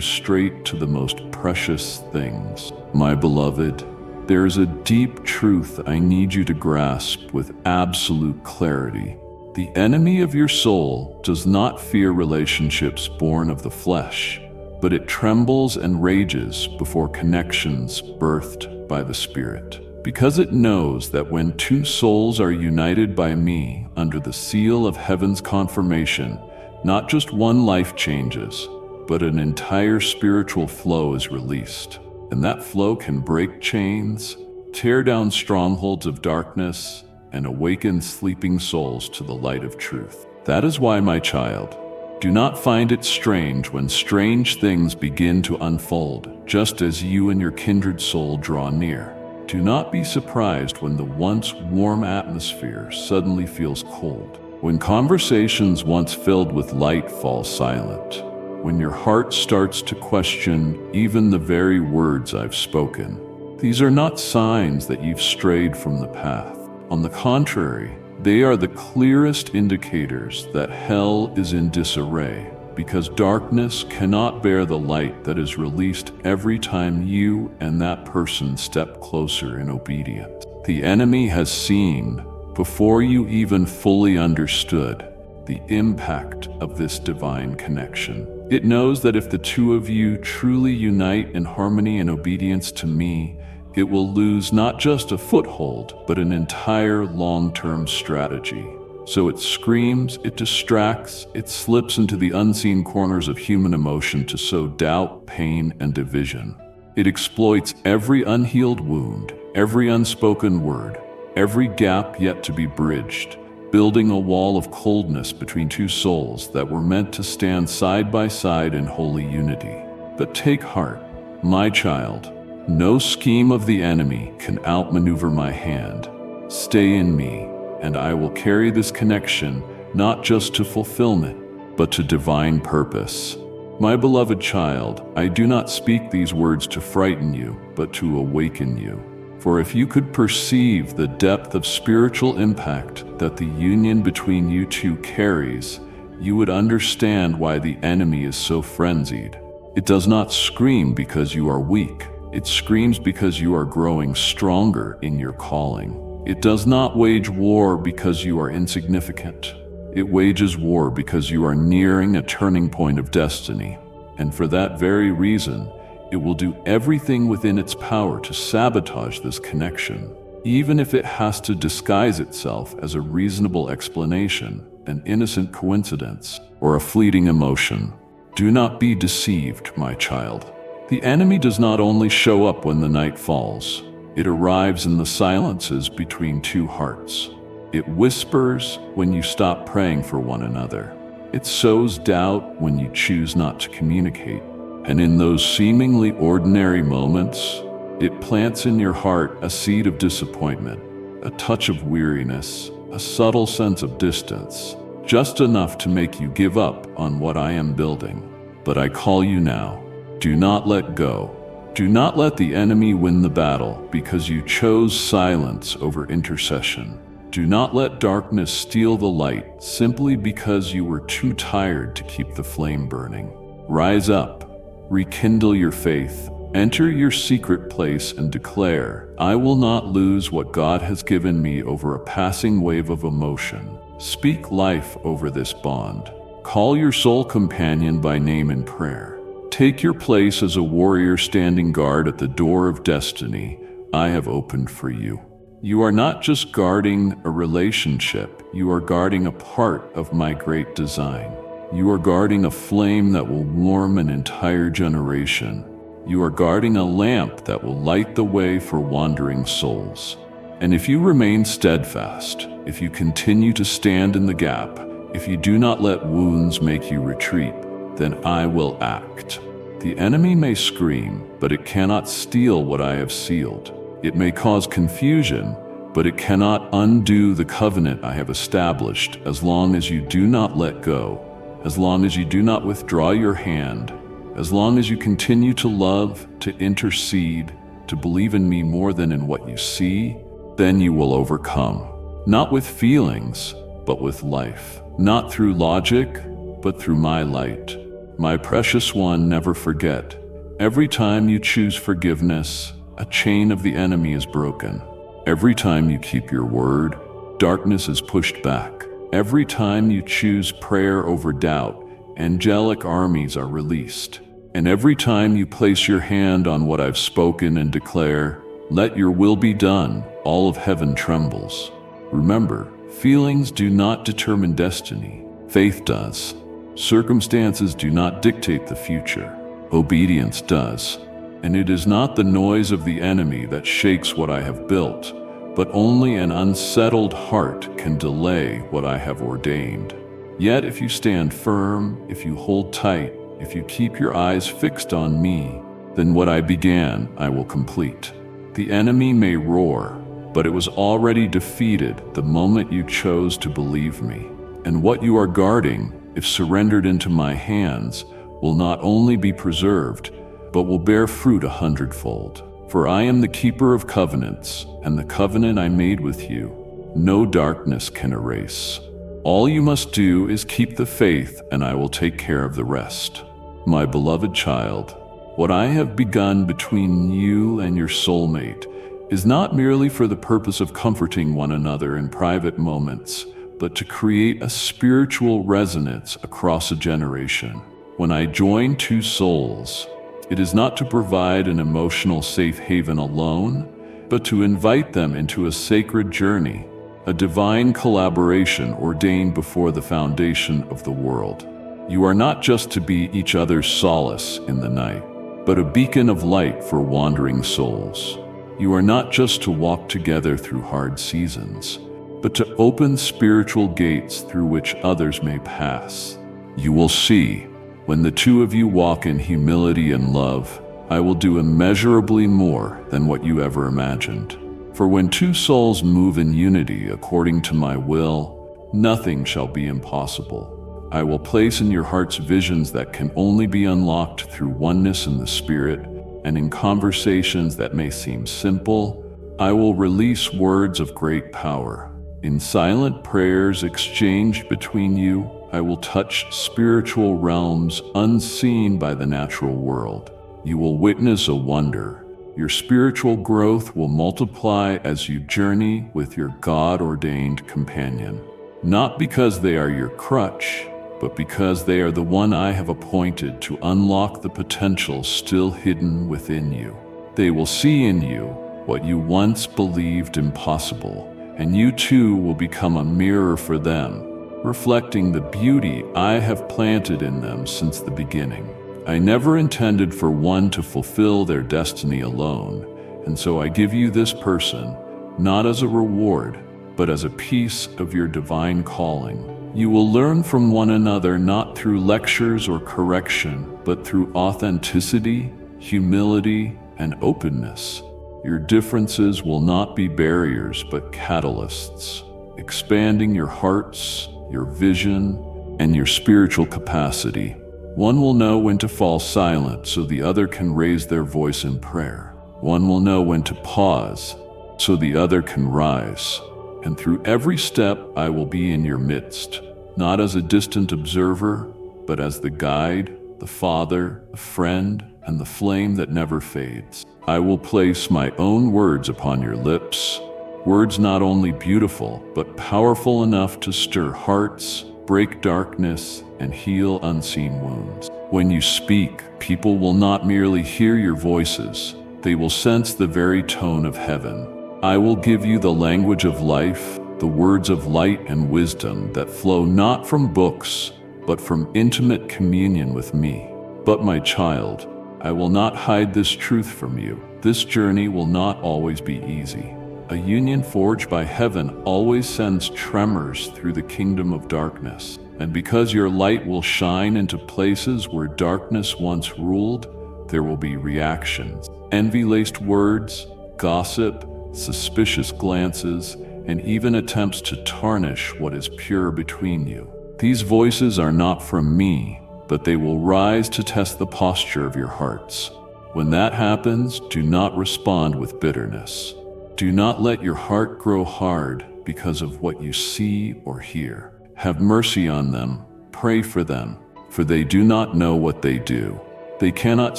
straight to the most precious things. My beloved, there is a deep truth I need you to grasp with absolute clarity. The enemy of your soul does not fear relationships born of the flesh, but it trembles and rages before connections birthed by the Spirit. Because it knows that when two souls are united by me under the seal of heaven's confirmation, not just one life changes, but an entire spiritual flow is released. And that flow can break chains, tear down strongholds of darkness, and awaken sleeping souls to the light of truth. That is why, my child, do not find it strange when strange things begin to unfold, just as you and your kindred soul draw near. Do not be surprised when the once warm atmosphere suddenly feels cold, when conversations once filled with light fall silent, when your heart starts to question even the very words I've spoken. These are not signs that you've strayed from the path. On the contrary, they are the clearest indicators that hell is in disarray, because darkness cannot bear the light that is released every time you and that person step closer in obedience. The enemy has seen, before you even fully understood, the impact of this divine connection. It knows that if the two of you truly unite in harmony and obedience to me, it will lose not just a foothold, but an entire long-term strategy. So it screams, it distracts, it slips into the unseen corners of human emotion to sow doubt, pain, and division. It exploits every unhealed wound, every unspoken word, every gap yet to be bridged, building a wall of coldness between two souls that were meant to stand side by side in holy unity. But take heart, my child. No scheme of the enemy can outmaneuver my hand. Stay in me, and I will carry this connection not just to fulfillment, but to divine purpose. My beloved child, I do not speak these words to frighten you, but to awaken you. For if you could perceive the depth of spiritual impact that the union between you two carries, you would understand why the enemy is so frenzied. It does not scream because you are weak. It screams because you are growing stronger in your calling. It does not wage war because you are insignificant. It wages war because you are nearing a turning point of destiny. And for that very reason, it will do everything within its power to sabotage this connection, even if it has to disguise itself as a reasonable explanation, an innocent coincidence, or a fleeting emotion. Do not be deceived, my child. The enemy does not only show up when the night falls. It arrives in the silences between two hearts. It whispers when you stop praying for one another. It sows doubt when you choose not to communicate. And in those seemingly ordinary moments, it plants in your heart a seed of disappointment, a touch of weariness, a subtle sense of distance, just enough to make you give up on what I am building. But I call you now. Do not let go. Do not let the enemy win the battle because you chose silence over intercession. Do not let darkness steal the light simply because you were too tired to keep the flame burning. Rise up, rekindle your faith, enter your secret place and declare, I will not lose what God has given me over a passing wave of emotion. Speak life over this bond. Call your soul companion by name in prayer. Take your place as a warrior standing guard at the door of destiny I have opened for you. You are not just guarding a relationship, you are guarding a part of my great design. You are guarding a flame that will warm an entire generation. You are guarding a lamp that will light the way for wandering souls. And if you remain steadfast, if you continue to stand in the gap, if you do not let wounds make you retreat, then I will act. The enemy may scream, but it cannot steal what I have sealed. It may cause confusion, but it cannot undo the covenant I have established as long as you do not let go, as long as you do not withdraw your hand, as long as you continue to love, to intercede, to believe in me more than in what you see, then you will overcome. Not with feelings, but with life. Not through logic, but through my light. My precious one, never forget. Every time you choose forgiveness, a chain of the enemy is broken. Every time you keep your word, darkness is pushed back. Every time you choose prayer over doubt, angelic armies are released. And every time you place your hand on what I've spoken and declare, let your will be done, all of heaven trembles. Remember, feelings do not determine destiny. Faith does. Circumstances do not dictate the future. Obedience does. And it is not the noise of the enemy that shakes what I have built, but only an unsettled heart can delay what I have ordained. Yet if you stand firm, if you hold tight, if you keep your eyes fixed on me, then what I began I will complete. The enemy may roar, but it was already defeated the moment you chose to believe me. And what you are guarding, if surrendered into my hands, will not only be preserved, but will bear fruit 100-fold. For I am the keeper of covenants, and the covenant I made with you, no darkness can erase. All you must do is keep the faith, and I will take care of the rest. My beloved child, what I have begun between you and your soulmate is not merely for the purpose of comforting one another in private moments, but to create a spiritual resonance across a generation. When I join two souls, it is not to provide an emotional safe haven alone, but to invite them into a sacred journey, a divine collaboration ordained before the foundation of the world. You are not just to be each other's solace in the night, but a beacon of light for wandering souls. You are not just to walk together through hard seasons, but to open spiritual gates through which others may pass. You will see, when the two of you walk in humility and love, I will do immeasurably more than what you ever imagined. For when two souls move in unity according to my will, nothing shall be impossible. I will place in your hearts visions that can only be unlocked through oneness in the Spirit, and in conversations that may seem simple, I will release words of great power. In silent prayers exchanged between you, I will touch spiritual realms unseen by the natural world. You will witness a wonder. Your spiritual growth will multiply as you journey with your God-ordained companion. Not because they are your crutch, but because they are the one I have appointed to unlock the potential still hidden within you. They will see in you what you once believed impossible, and you too will become a mirror for them, reflecting the beauty I have planted in them since the beginning. I never intended for one to fulfill their destiny alone, and so I give you this person, not as a reward, but as a piece of your divine calling. You will learn from one another not through lectures or correction, but through authenticity, humility, and openness. Your differences will not be barriers, but catalysts, expanding your hearts, your vision, and your spiritual capacity. One will know when to fall silent so the other can raise their voice in prayer. One will know when to pause so the other can rise. And through every step I will be in your midst, not as a distant observer, but as the guide, the father, the friend, and the flame that never fades. I will place my own words upon your lips, words not only beautiful, but powerful enough to stir hearts, break darkness, and heal unseen wounds. When you speak, people will not merely hear your voices, they will sense the very tone of heaven. I will give you the language of life, the words of light and wisdom that flow not from books, but from intimate communion with me. But my child, I will not hide this truth from you. This journey will not always be easy. A union forged by heaven always sends tremors through the kingdom of darkness. And because your light will shine into places where darkness once ruled, there will be reactions. Envy-laced words, gossip, suspicious glances, and even attempts to tarnish what is pure between you. These voices are not from me, but they will rise to test the posture of your hearts. When that happens, do not respond with bitterness. Do not let your heart grow hard because of what you see or hear. Have mercy on them, pray for them, for they do not know what they do. They cannot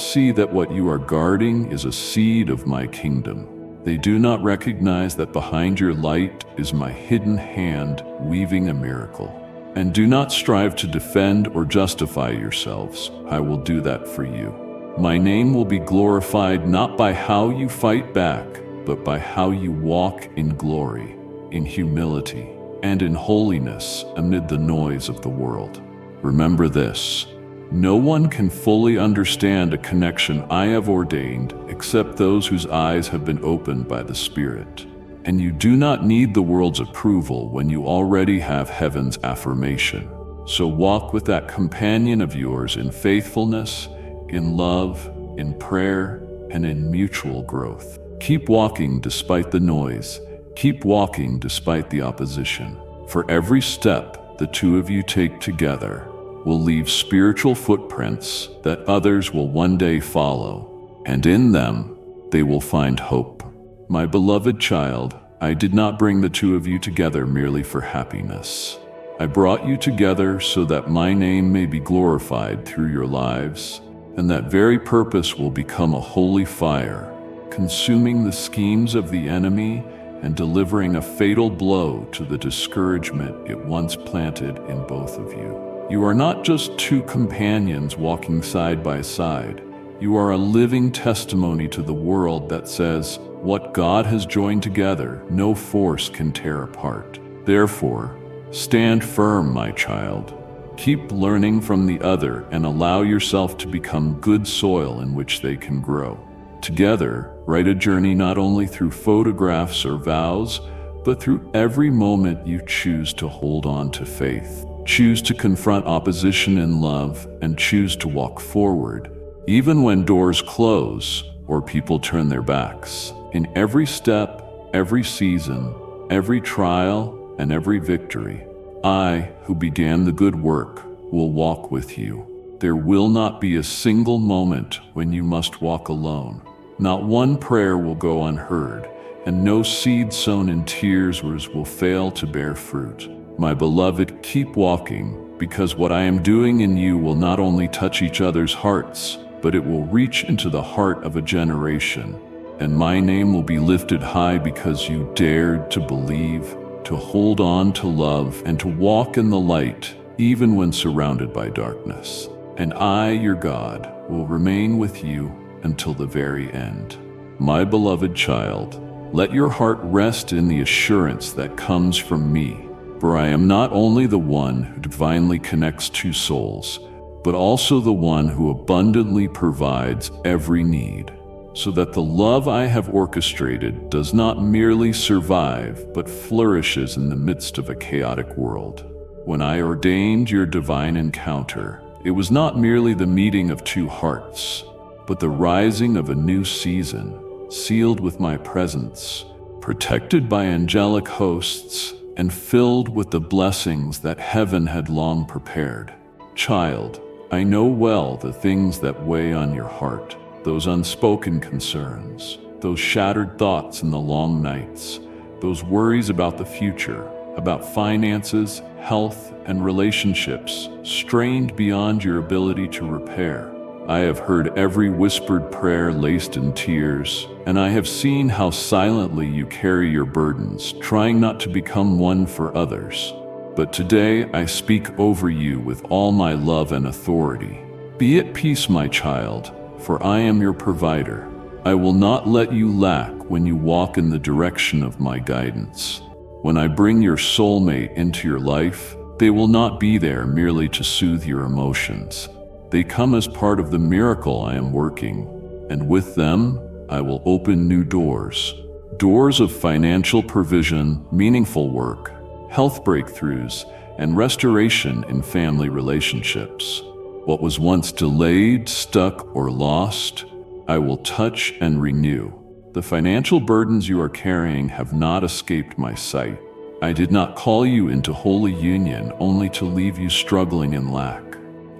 see that what you are guarding is a seed of my kingdom. They do not recognize that behind your light is my hidden hand weaving a miracle. And do not strive to defend or justify yourselves. I will do that for you. My name will be glorified not by how you fight back, but by how you walk in glory, in humility, and in holiness amid the noise of the world. Remember this: no one can fully understand a connection I have ordained except those whose eyes have been opened by the Spirit. And you do not need the world's approval when you already have heaven's affirmation. So walk with that companion of yours in faithfulness, in love, in prayer, and in mutual growth. Keep walking despite the noise. Keep walking despite the opposition. For every step the two of you take together will leave spiritual footprints that others will one day follow, and in them they will find hope. My beloved child, I did not bring the two of you together merely for happiness. I brought you together so that my name may be glorified through your lives, and that very purpose will become a holy fire, consuming the schemes of the enemy and delivering a fatal blow to the discouragement it once planted in both of you. You are not just two companions walking side by side. You are a living testimony to the world that says, what God has joined together, no force can tear apart. Therefore, stand firm, my child. Keep learning from the other and allow yourself to become good soil in which they can grow. Together, write a journey not only through photographs or vows, but through every moment you choose to hold on to faith. Choose to confront opposition in love and choose to walk forward, even when doors close or people turn their backs. In every step, every season, every trial, and every victory, I, who began the good work, will walk with you. There will not be a single moment when you must walk alone. Not one prayer will go unheard, and no seed sown in tears will fail to bear fruit. My beloved, keep walking, because what I am doing in you will not only touch each other's hearts, but it will reach into the heart of a generation. And my name will be lifted high because you dared to believe, to hold on to love, and to walk in the light, even when surrounded by darkness. And I, your God, will remain with you until the very end. My beloved child, let your heart rest in the assurance that comes from me, for I am not only the one who divinely connects two souls, but also the one who abundantly provides every need, so that the love I have orchestrated does not merely survive, but flourishes in the midst of a chaotic world. When I ordained your divine encounter, it was not merely the meeting of two hearts, but the rising of a new season, sealed with my presence, protected by angelic hosts, and filled with the blessings that heaven had long prepared. Child, I know well the things that weigh on your heart, those unspoken concerns, those shattered thoughts in the long nights, those worries about the future, about finances, health, and relationships, strained beyond your ability to repair. I have heard every whispered prayer laced in tears, and I have seen how silently you carry your burdens, trying not to become one for others. But today I speak over you with all my love and authority. Be at peace, my child, for I am your provider. I will not let you lack when you walk in the direction of my guidance. When I bring your soulmate into your life, they will not be there merely to soothe your emotions. They come as part of the miracle I am working, and with them, I will open new doors. Doors of financial provision, meaningful work, health breakthroughs, and restoration in family relationships. What was once delayed, stuck, or lost, I will touch and renew. The financial burdens you are carrying have not escaped my sight. I did not call you into holy union only to leave you struggling in lack.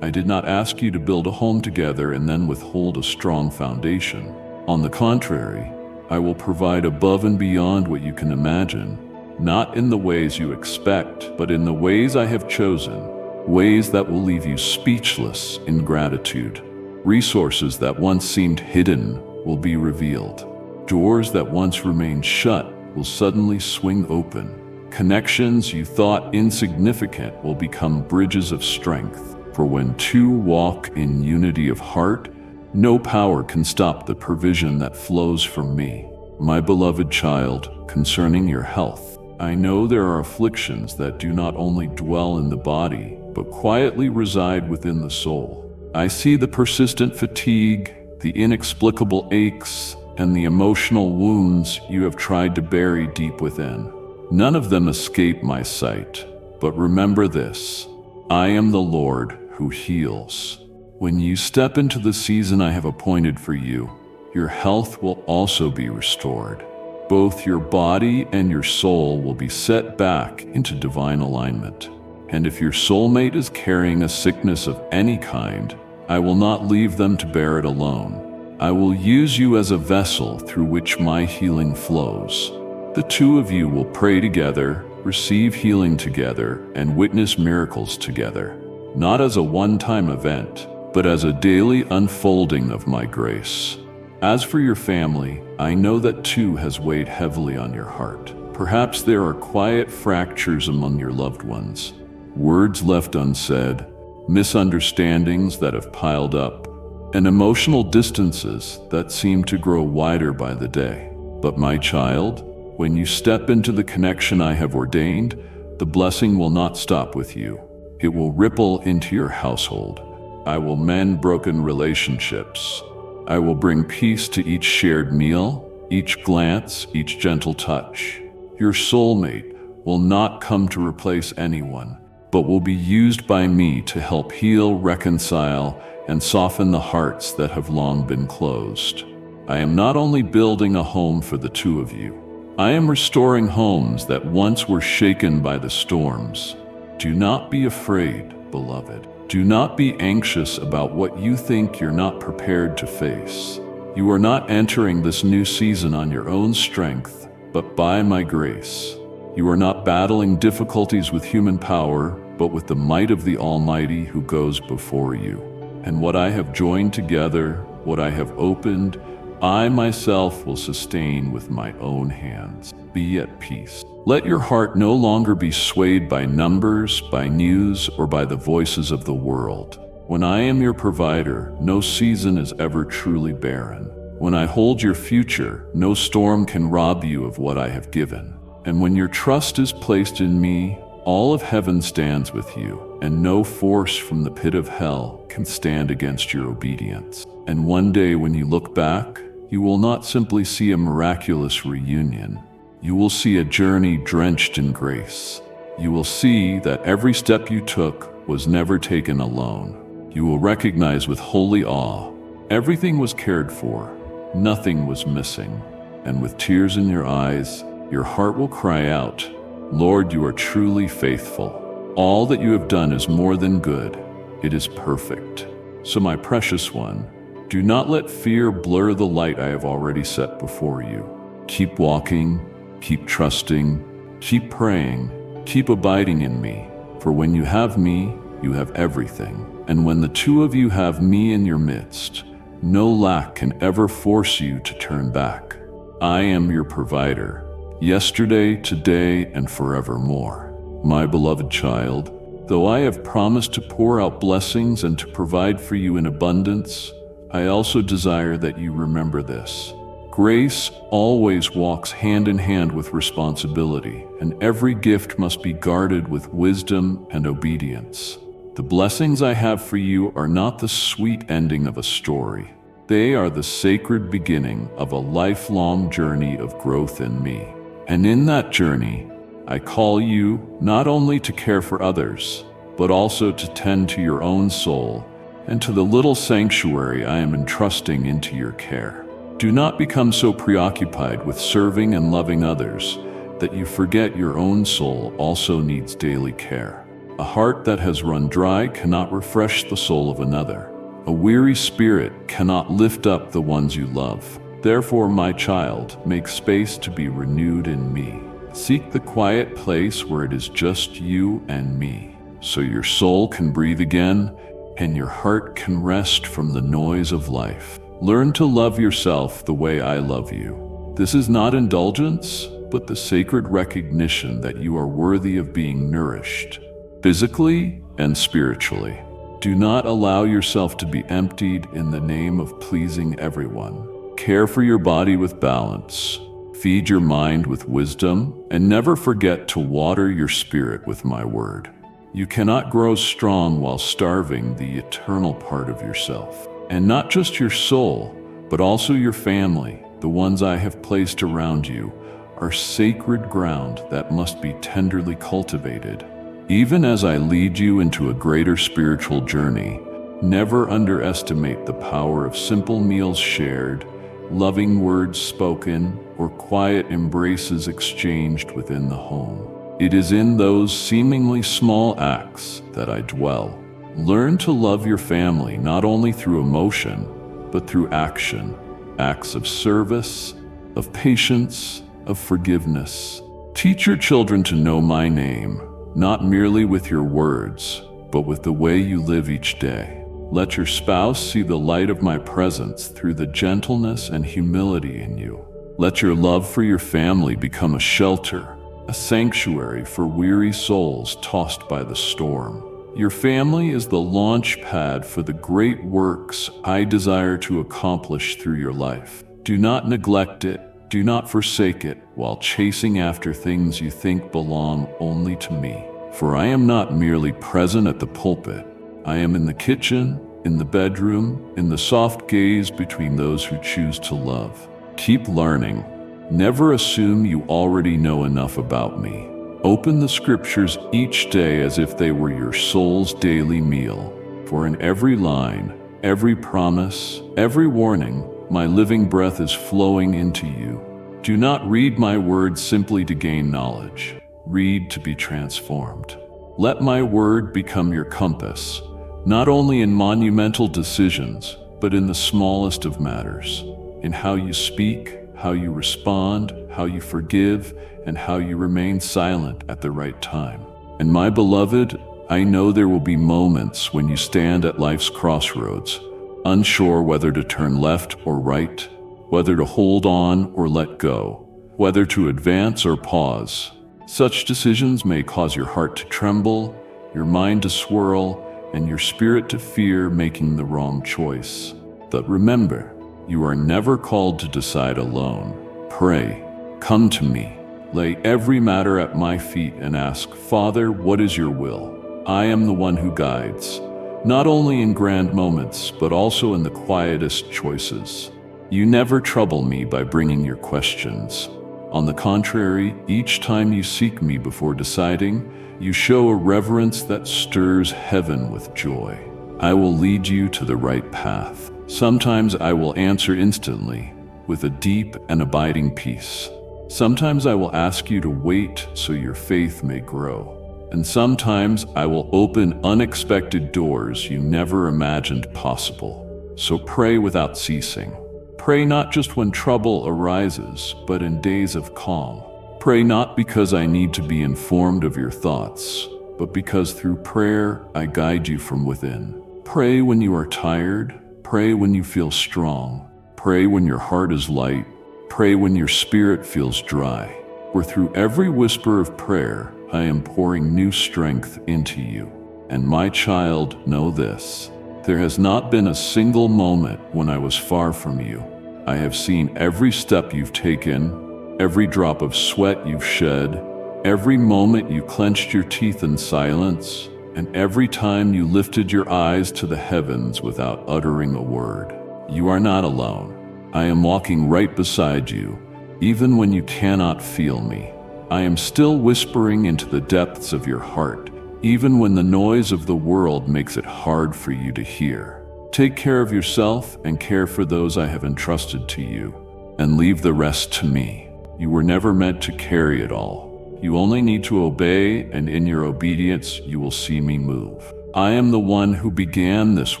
I did not ask you to build a home together and then withhold a strong foundation. On the contrary, I will provide above and beyond what you can imagine, not in the ways you expect, but in the ways I have chosen, ways that will leave you speechless in gratitude. Resources that once seemed hidden will be revealed. Doors that once remained shut will suddenly swing open. Connections you thought insignificant will become bridges of strength. For when two walk in unity of heart, no power can stop the provision that flows from me. My beloved child, concerning your health, I know there are afflictions that do not only dwell in the body, but quietly reside within the soul. I see the persistent fatigue, the inexplicable aches, and the emotional wounds you have tried to bury deep within. None of them escape my sight, but remember this: I am the Lord who heals. When you step into the season I have appointed for you, your health will also be restored. Both your body and your soul will be set back into divine alignment. And if your soulmate is carrying a sickness of any kind, I will not leave them to bear it alone. I will use you as a vessel through which my healing flows. The two of you will pray together, receive healing together, and witness miracles together. Not as a one-time event, but as a daily unfolding of my grace. As for your family, I know that too has weighed heavily on your heart. Perhaps there are quiet fractures among your loved ones, words left unsaid, misunderstandings that have piled up, and emotional distances that seem to grow wider by the day. But my child, when you step into the connection I have ordained, the blessing will not stop with you. It will ripple into your household. I will mend broken relationships. I will bring peace to each shared meal, each glance, each gentle touch. Your soulmate will not come to replace anyone, but will be used by me to help heal, reconcile, and soften the hearts that have long been closed. I am not only building a home for the two of you, I am restoring homes that once were shaken by the storms. Do not be afraid, beloved. Do not be anxious about what you think you're not prepared to face. You are not entering this new season on your own strength, but by my grace. You are not battling difficulties with human power, but with the might of the Almighty who goes before you. And what I have joined together, what I have opened, I myself will sustain with my own hands. Be at peace. Let your heart no longer be swayed by numbers, by news, or by the voices of the world. When I am your provider, no season is ever truly barren. When I hold your future, no storm can rob you of what I have given. And when your trust is placed in me, all of heaven stands with you, and no force from the pit of hell can stand against your obedience. And one day when you look back, you will not simply see a miraculous reunion. You will see a journey drenched in grace. You will see that every step you took was never taken alone. You will recognize with holy awe, everything was cared for, nothing was missing. And with tears in your eyes, your heart will cry out, Lord, you are truly faithful. All that you have done is more than good. It is perfect. So, my precious one, do not let fear blur the light I have already set before you. Keep walking, keep trusting, keep praying, keep abiding in me. For when you have me, you have everything. And when the two of you have me in your midst, no lack can ever force you to turn back. I am your provider, yesterday, today, and forevermore. My beloved child, though I have promised to pour out blessings and to provide for you in abundance, I also desire that you remember this. Grace always walks hand in hand with responsibility, and every gift must be guarded with wisdom and obedience. The blessings I have for you are not the sweet ending of a story. They are the sacred beginning of a lifelong journey of growth in me. And in that journey, I call you not only to care for others, but also to tend to your own soul and to the little sanctuary I am entrusting into your care. Do not become so preoccupied with serving and loving others that you forget your own soul also needs daily care. A heart that has run dry cannot refresh the soul of another. A weary spirit cannot lift up the ones you love. Therefore, my child, make space to be renewed in me. Seek the quiet place where it is just you and me, so your soul can breathe again and your heart can rest from the noise of life. Learn to love yourself the way I love you. This is not indulgence, but the sacred recognition that you are worthy of being nourished, physically and spiritually. Do not allow yourself to be emptied in the name of pleasing everyone. Care for your body with balance. Feed your mind with wisdom, and never forget to water your spirit with my word. You cannot grow strong while starving the eternal part of yourself. And not just your soul, but also your family, the ones I have placed around you, are sacred ground that must be tenderly cultivated. Even as I lead you into a greater spiritual journey, never underestimate the power of simple meals shared, loving words spoken, or quiet embraces exchanged within the home. It is in those seemingly small acts that I dwell. Learn to love your family not only through emotion, but through action. Acts of service, of patience, of forgiveness. Teach your children to know my name, not merely with your words, but with the way you live each day. Let your spouse see the light of my presence through the gentleness and humility in you. Let your love for your family become a shelter, a sanctuary for weary souls tossed by the storm. Your family is the launch pad for the great works I desire to accomplish through your life. Do not neglect it, do not forsake it while chasing after things you think belong only to me. For I am not merely present at the pulpit. I am in the kitchen, in the bedroom, in the soft gaze between those who choose to love. Keep learning. Never assume you already know enough about me. Open the scriptures each day as if they were your soul's daily meal. For in every line, every promise, every warning, my living breath is flowing into you. Do not read my words simply to gain knowledge. Read to be transformed. Let my word become your compass, not only in monumental decisions, but in the smallest of matters, in how you speak, how you respond, how you forgive, and how you remain silent at the right time. And my beloved, I know there will be moments when you stand at life's crossroads, unsure whether to turn left or right, whether to hold on or let go, whether to advance or pause. Such decisions may cause your heart to tremble, your mind to swirl, and your spirit to fear making the wrong choice. But remember, you are never called to decide alone. Pray, come to me, lay every matter at my feet and ask, Father, what is your will? I am the one who guides, not only in grand moments, but also in the quietest choices. You never trouble me by bringing your questions. On the contrary, each time you seek me before deciding, you show a reverence that stirs heaven with joy. I will lead you to the right path. Sometimes I will answer instantly, with a deep and abiding peace. Sometimes I will ask you to wait so your faith may grow. And sometimes I will open unexpected doors you never imagined possible. So pray without ceasing. Pray not just when trouble arises, but in days of calm. Pray not because I need to be informed of your thoughts, but because through prayer I guide you from within. Pray when you are tired. Pray when you feel strong. Pray when your heart is light. Pray when your spirit feels dry. For through every whisper of prayer, I am pouring new strength into you. And my child, know this: there has not been a single moment when I was far from you. I have seen every step you've taken, every drop of sweat you've shed, every moment you clenched your teeth in silence, and every time you lifted your eyes to the heavens without uttering a word. You are not alone. I am walking right beside you, even when you cannot feel me. I am still whispering into the depths of your heart, even when the noise of the world makes it hard for you to hear. Take care of yourself and care for those I have entrusted to you, and leave the rest to me. You were never meant to carry it all. You only need to obey, and in your obedience you will see me move. I am the one who began this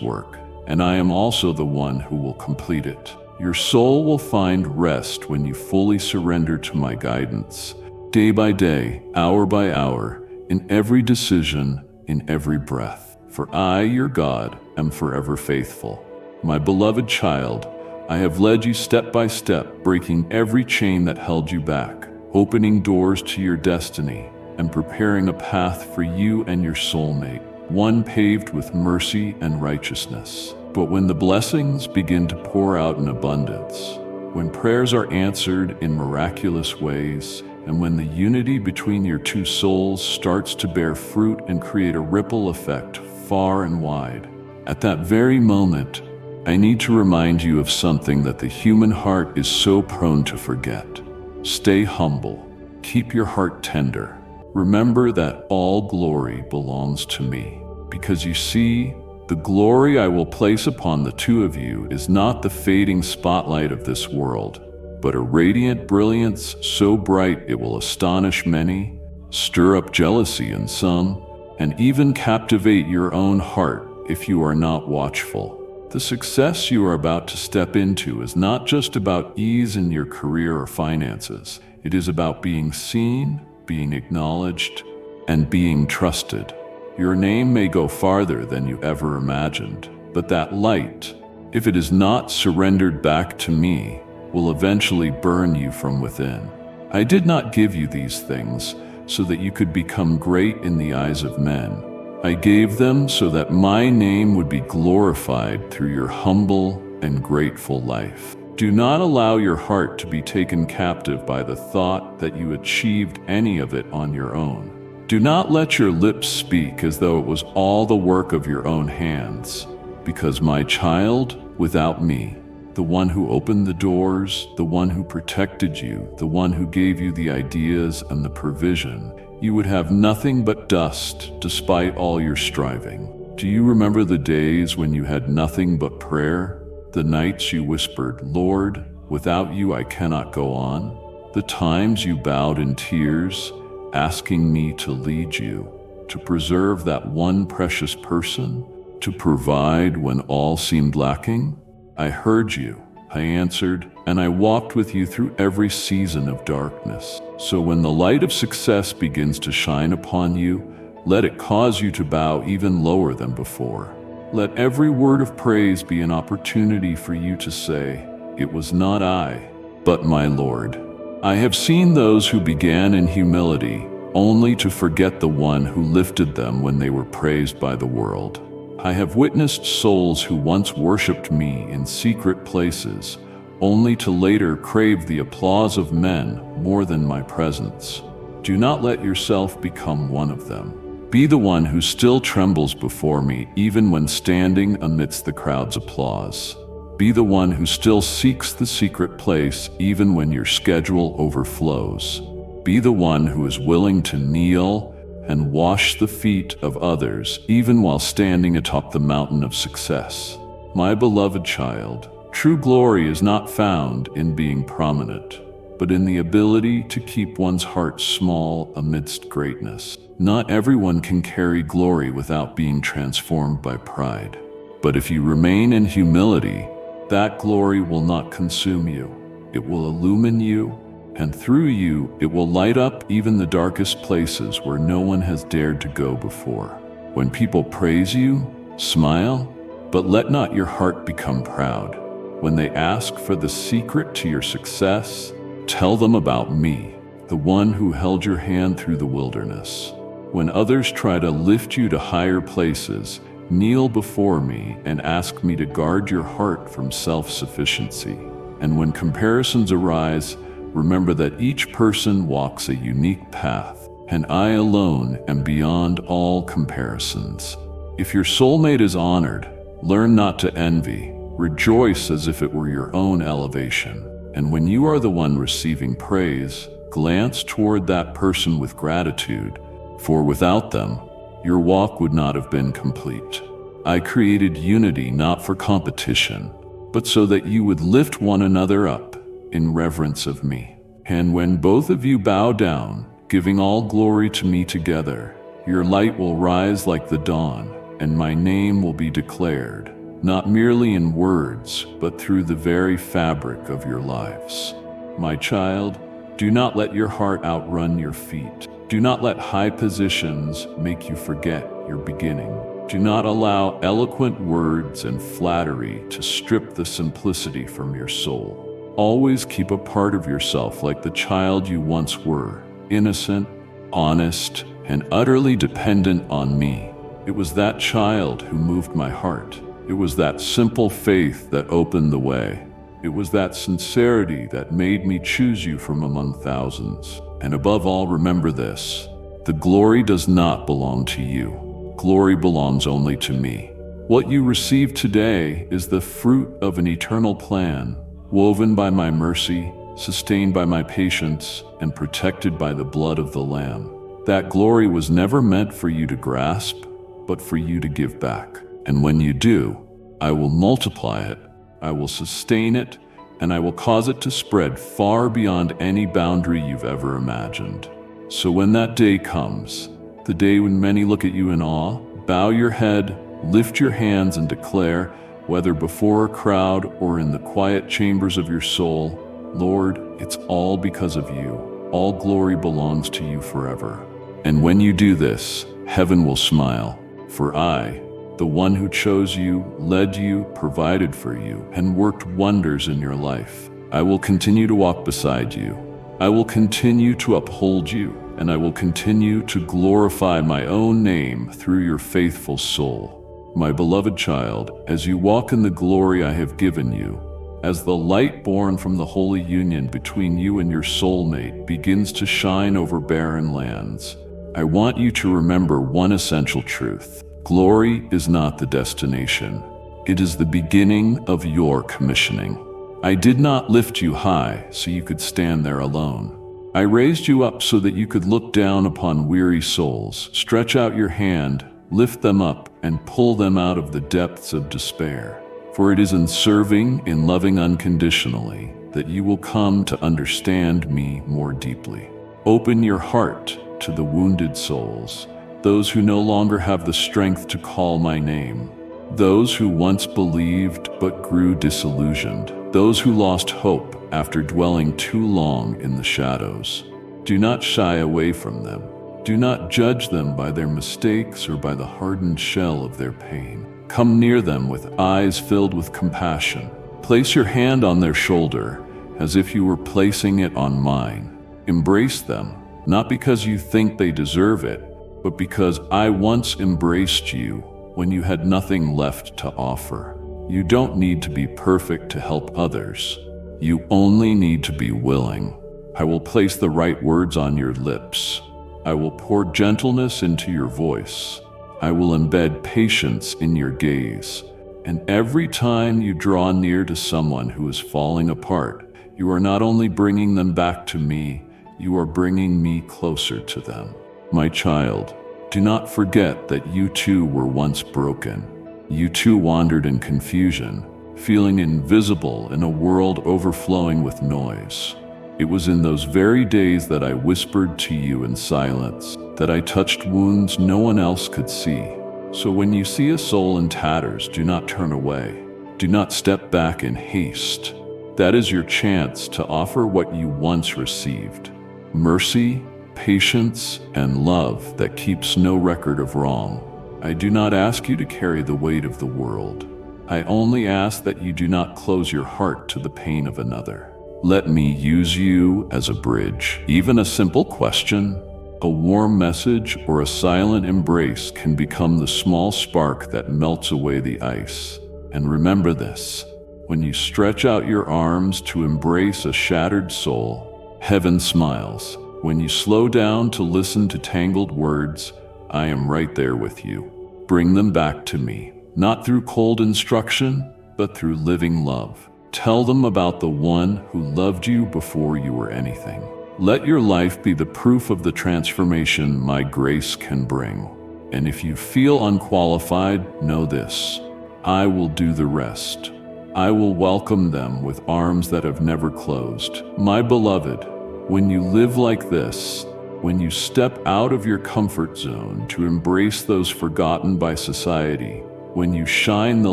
work, and I am also the one who will complete it. Your soul will find rest when you fully surrender to my guidance, day by day, hour by hour, in every decision, in every breath. For I, your God, am forever faithful. My beloved child, I have led you step by step, breaking every chain that held you back, opening doors to your destiny, and preparing a path for you and your soulmate, one paved with mercy and righteousness. But when the blessings begin to pour out in abundance, when prayers are answered in miraculous ways, and when the unity between your two souls starts to bear fruit and create a ripple effect far and wide, at that very moment, I need to remind you of something that the human heart is so prone to forget. Stay humble. Keep your heart tender. Remember that all glory belongs to me. Because you see, the glory I will place upon the two of you is not the fading spotlight of this world, but a radiant brilliance so bright it will astonish many, stir up jealousy in some, and even captivate your own heart if you are not watchful. The success you are about to step into is not just about ease in your career or finances. It is about being seen, being acknowledged, and being trusted. Your name may go farther than you ever imagined, but that light, if it is not surrendered back to me, will eventually burn you from within. I did not give you these things so that you could become great in the eyes of men. I gave them so that my name would be glorified through your humble and grateful life. Do not allow your heart to be taken captive by the thought that you achieved any of it on your own. Do not let your lips speak as though it was all the work of your own hands, because my child, without me, the one who opened the doors, the one who protected you, the one who gave you the ideas and the provision, you would have nothing but dust despite all your striving. Do you remember the days when you had nothing but prayer? The nights you whispered, "Lord, without you I cannot go on"? The times you bowed in tears, asking me to lead you, to preserve that one precious person, to provide when all seemed lacking? I heard you, I answered, and I walked with you through every season of darkness. So when the light of success begins to shine upon you, let it cause you to bow even lower than before. Let every word of praise be an opportunity for you to say, "It was not I, but my Lord." I have seen those who began in humility, only to forget the one who lifted them when they were praised by the world. I have witnessed souls who once worshipped me in secret places, only to later crave the applause of men more than my presence. Do not let yourself become one of them. Be the one who still trembles before me even when standing amidst the crowd's applause. Be the one who still seeks the secret place even when your schedule overflows. Be the one who is willing to kneel and wash the feet of others even while standing atop the mountain of success. My beloved child, true glory is not found in being prominent, but but in the ability to keep one's heart small amidst greatness. Not everyone can carry glory without being transformed by pride. But if you remain in humility, that glory will not consume you. It will illumine you, and through you, it will light up even the darkest places where no one has dared to go before. When people praise you, smile, but let not your heart become proud. When they ask for the secret to your success, tell them about me, the one who held your hand through the wilderness. When others try to lift you to higher places, kneel before me and ask me to guard your heart from self-sufficiency. And when comparisons arise, remember that each person walks a unique path, and I alone am beyond all comparisons. If your soulmate is honored, learn not to envy. Rejoice as if it were your own elevation. And when you are the one receiving praise, glance toward that person with gratitude, for without them, your walk would not have been complete. I created unity not for competition, but so that you would lift one another up in reverence of me. And when both of you bow down, giving all glory to me together, your light will rise like the dawn, and my name will be declared, not merely in words, but through the very fabric of your lives. My child, do not let your heart outrun your feet. Do not let high positions make you forget your beginning. Do not allow eloquent words and flattery to strip the simplicity from your soul. Always keep a part of yourself like the child you once were, innocent, honest, and utterly dependent on me. It was that child who moved my heart. It was that simple faith that opened the way. It was that sincerity that made me choose you from among thousands. And above all, remember this: the glory does not belong to you. Glory belongs only to me. What you receive today is the fruit of an eternal plan, woven by my mercy, sustained by my patience, and protected by the blood of the Lamb. That glory was never meant for you to grasp, but for you to give back. And when you do, I will multiply it, I will sustain it, and I will cause it to spread far beyond any boundary you've ever imagined. So when that day comes, the day when many look at you in awe, bow your head, lift your hands, and declare, whether before a crowd or in the quiet chambers of your soul, Lord, it's all because of you. All glory belongs to you forever. And when you do this, heaven will smile, for I, the one who chose you, led you, provided for you, and worked wonders in your life. I will continue to walk beside you. I will continue to uphold you, and I will continue to glorify my own name through your faithful soul. My beloved child, as you walk in the glory I have given you, as the light born from the holy union between you and your soulmate begins to shine over barren lands, I want you to remember one essential truth. Glory is not the destination. It is the beginning of your commissioning. I did not lift you high so you could stand there alone. I raised you up so that you could look down upon weary souls, stretch out your hand, lift them up, and pull them out of the depths of despair. For it is in serving, in loving unconditionally, that you will come to understand me more deeply. Open your heart to the wounded souls, those who no longer have the strength to call my name, those who once believed but grew disillusioned, those who lost hope after dwelling too long in the shadows. Do not shy away from them. Do not judge them by their mistakes or by the hardened shell of their pain. Come near them with eyes filled with compassion. Place your hand on their shoulder as if you were placing it on mine. Embrace them, not because you think they deserve it, but because I once embraced you when you had nothing left to offer. You don't need to be perfect to help others. You only need to be willing. I will place the right words on your lips. I will pour gentleness into your voice. I will embed patience in your gaze. And every time you draw near to someone who is falling apart, you are not only bringing them back to me, you are bringing me closer to them. My child, do not forget that you too were once broken. You too wandered in confusion, feeling invisible in a world overflowing with noise. It was in those very days that I whispered to you in silence, that I touched wounds no one else could see. So when you see a soul in tatters, do not turn away. Do not step back in haste. That is your chance to offer what you once received: mercy, patience, and love that keeps no record of wrong. I do not ask you to carry the weight of the world. I only ask that you do not close your heart to the pain of another. Let me use you as a bridge. Even a simple question, a warm message, or a silent embrace can become the small spark that melts away the ice. And remember this: when you stretch out your arms to embrace a shattered soul, heaven smiles. When you slow down to listen to tangled words, I am right there with you. Bring them back to me, not through cold instruction, but through living love. Tell them about the one who loved you before you were anything. Let your life be the proof of the transformation my grace can bring. And if you feel unqualified, know this: I will do the rest. I will welcome them with arms that have never closed. My beloved, when you live like this, when you step out of your comfort zone to embrace those forgotten by society, when you shine the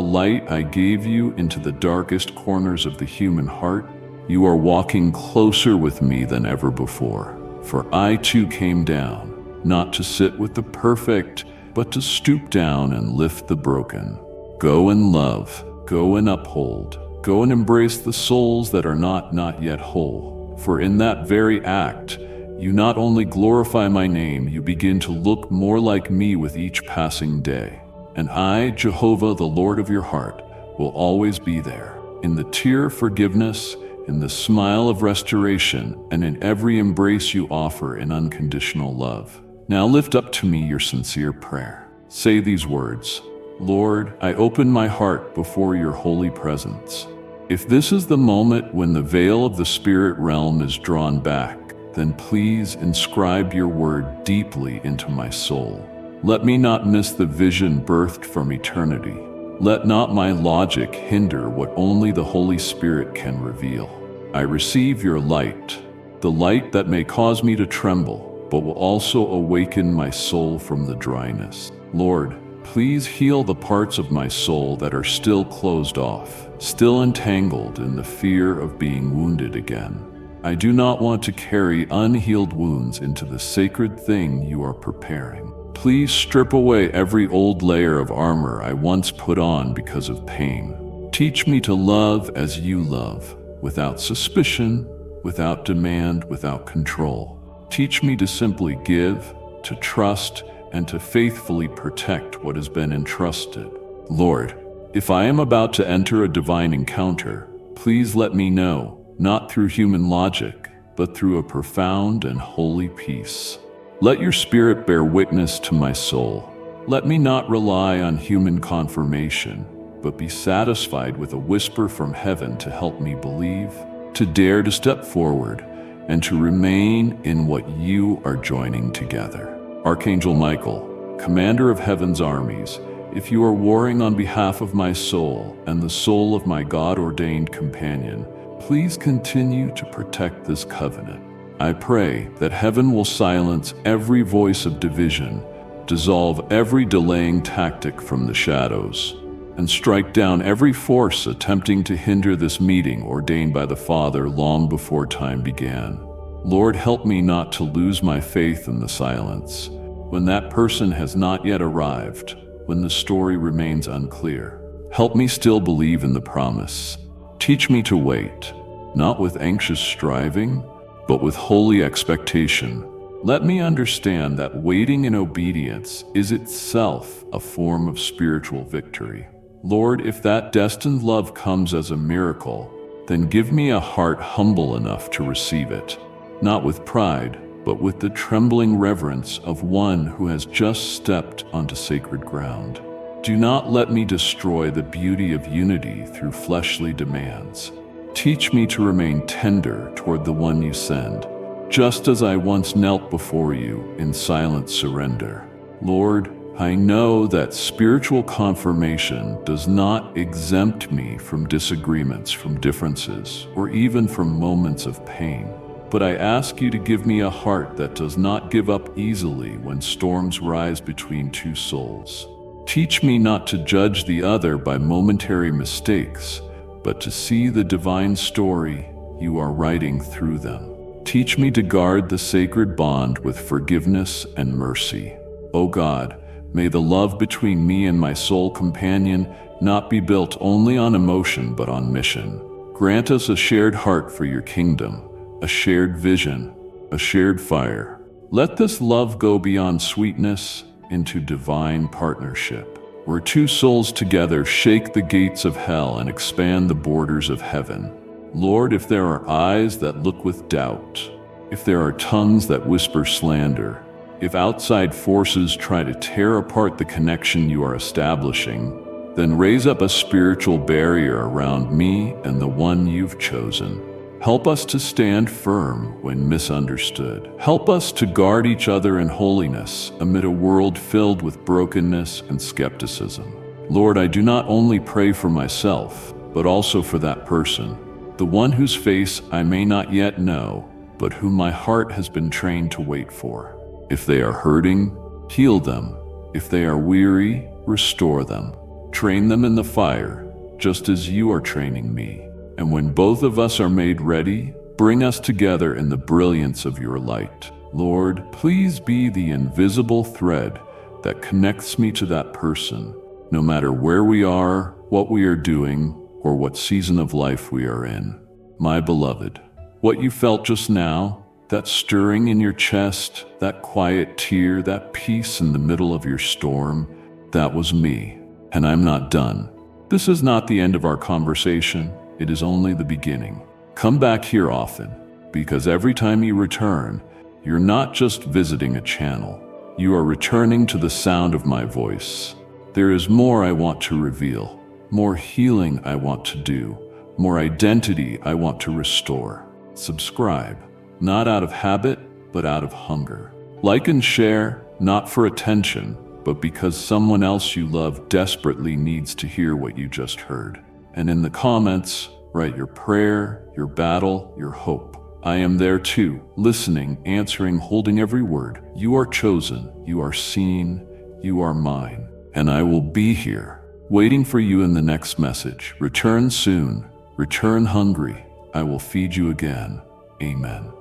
light I gave you into the darkest corners of the human heart, you are walking closer with me than ever before. For I too came down, not to sit with the perfect, but to stoop down and lift the broken. Go and love, go and uphold, go and embrace the souls that are not yet whole. For in that very act, you not only glorify my name, you begin to look more like me with each passing day. And I, Jehovah, the Lord of your heart, will always be there, in the tear of forgiveness, in the smile of restoration, and in every embrace you offer in unconditional love. Now lift up to me your sincere prayer. Say these words: Lord, I open my heart before your holy presence. If this is the moment when the veil of the spirit realm is drawn back, then please inscribe your word deeply into my soul. Let me not miss the vision birthed from eternity. Let not my logic hinder what only the Holy Spirit can reveal. I receive your light, the light that may cause me to tremble, but will also awaken my soul from the dryness. Lord, please heal the parts of my soul that are still closed off, still entangled in the fear of being wounded again. I do not want to carry unhealed wounds into the sacred thing you are preparing. Please strip away every old layer of armor I once put on because of pain. Teach me to love as you love, without suspicion, without demand, without control. Teach me to simply give, to trust, and to faithfully protect what has been entrusted. Lord, if I am about to enter a divine encounter, please let me know, not through human logic, but through a profound and holy peace. Let your Spirit bear witness to my soul. Let me not rely on human confirmation, but be satisfied with a whisper from heaven to help me believe, to dare to step forward, and to remain in what you are joining together. Archangel Michael, commander of heaven's armies, if you are warring on behalf of my soul and the soul of my God-ordained companion, please continue to protect this covenant. I pray that heaven will silence every voice of division, dissolve every delaying tactic from the shadows, and strike down every force attempting to hinder this meeting ordained by the Father long before time began. Lord, help me not to lose my faith in the silence, when that person has not yet arrived, when the story remains unclear. Help me still believe in the promise. Teach me to wait, not with anxious striving, but with holy expectation. Let me understand that waiting in obedience is itself a form of spiritual victory. Lord, if that destined love comes as a miracle, then give me a heart humble enough to receive it, not with pride, but with the trembling reverence of one who has just stepped onto sacred ground. Do not let me destroy the beauty of unity through fleshly demands. Teach me to remain tender toward the one you send, just as I once knelt before you in silent surrender. Lord, I know that spiritual confirmation does not exempt me from disagreements, from differences, or even from moments of pain. but I ask you to give me a heart that does not give up easily when storms rise between two souls. Teach me not to judge the other by momentary mistakes, but to see the divine story you are writing through them. Teach me to guard the sacred bond with forgiveness and mercy. O God, may the love between me and my soul companion not be built only on emotion but on mission. Grant us a shared heart for your kingdom, a shared vision, a shared fire. Let this love go beyond sweetness into divine partnership, where two souls together shake the gates of hell and expand the borders of heaven. Lord, if there are eyes that look with doubt, if there are tongues that whisper slander, if outside forces try to tear apart the connection you are establishing, then raise up a spiritual barrier around me and the one you've chosen. Help us to stand firm when misunderstood. Help us to guard each other in holiness amid a world filled with brokenness and skepticism. Lord, I do not only pray for myself, but also for that person, the one whose face I may not yet know, but whom my heart has been trained to wait for. If they are hurting, heal them. If they are weary, restore them. Train them in the fire, just as you are training me. And when both of us are made ready, bring us together in the brilliance of your light. Lord, please be the invisible thread that connects me to that person, no matter where we are, what we are doing, or what season of life we are in. My beloved, what you felt just now, that stirring in your chest, that quiet tear, that peace in the middle of your storm, that was me. And I'm not done. This is not the end of our conversation. It is only the beginning. Come back here often, because every time you return, you're not just visiting a channel. You are returning to the sound of my voice. There is more I want to reveal, more healing I want to do, more identity I want to restore. Subscribe, not out of habit, but out of hunger. Like and share, not for attention, but because someone else you love desperately needs to hear what you just heard. And in the comments, write your prayer, your battle, your hope. I am there too, listening, answering, holding every word. You are chosen, you are seen, you are mine. And I will be here, waiting for you in the next message. Return soon, return hungry. I will feed you again. Amen.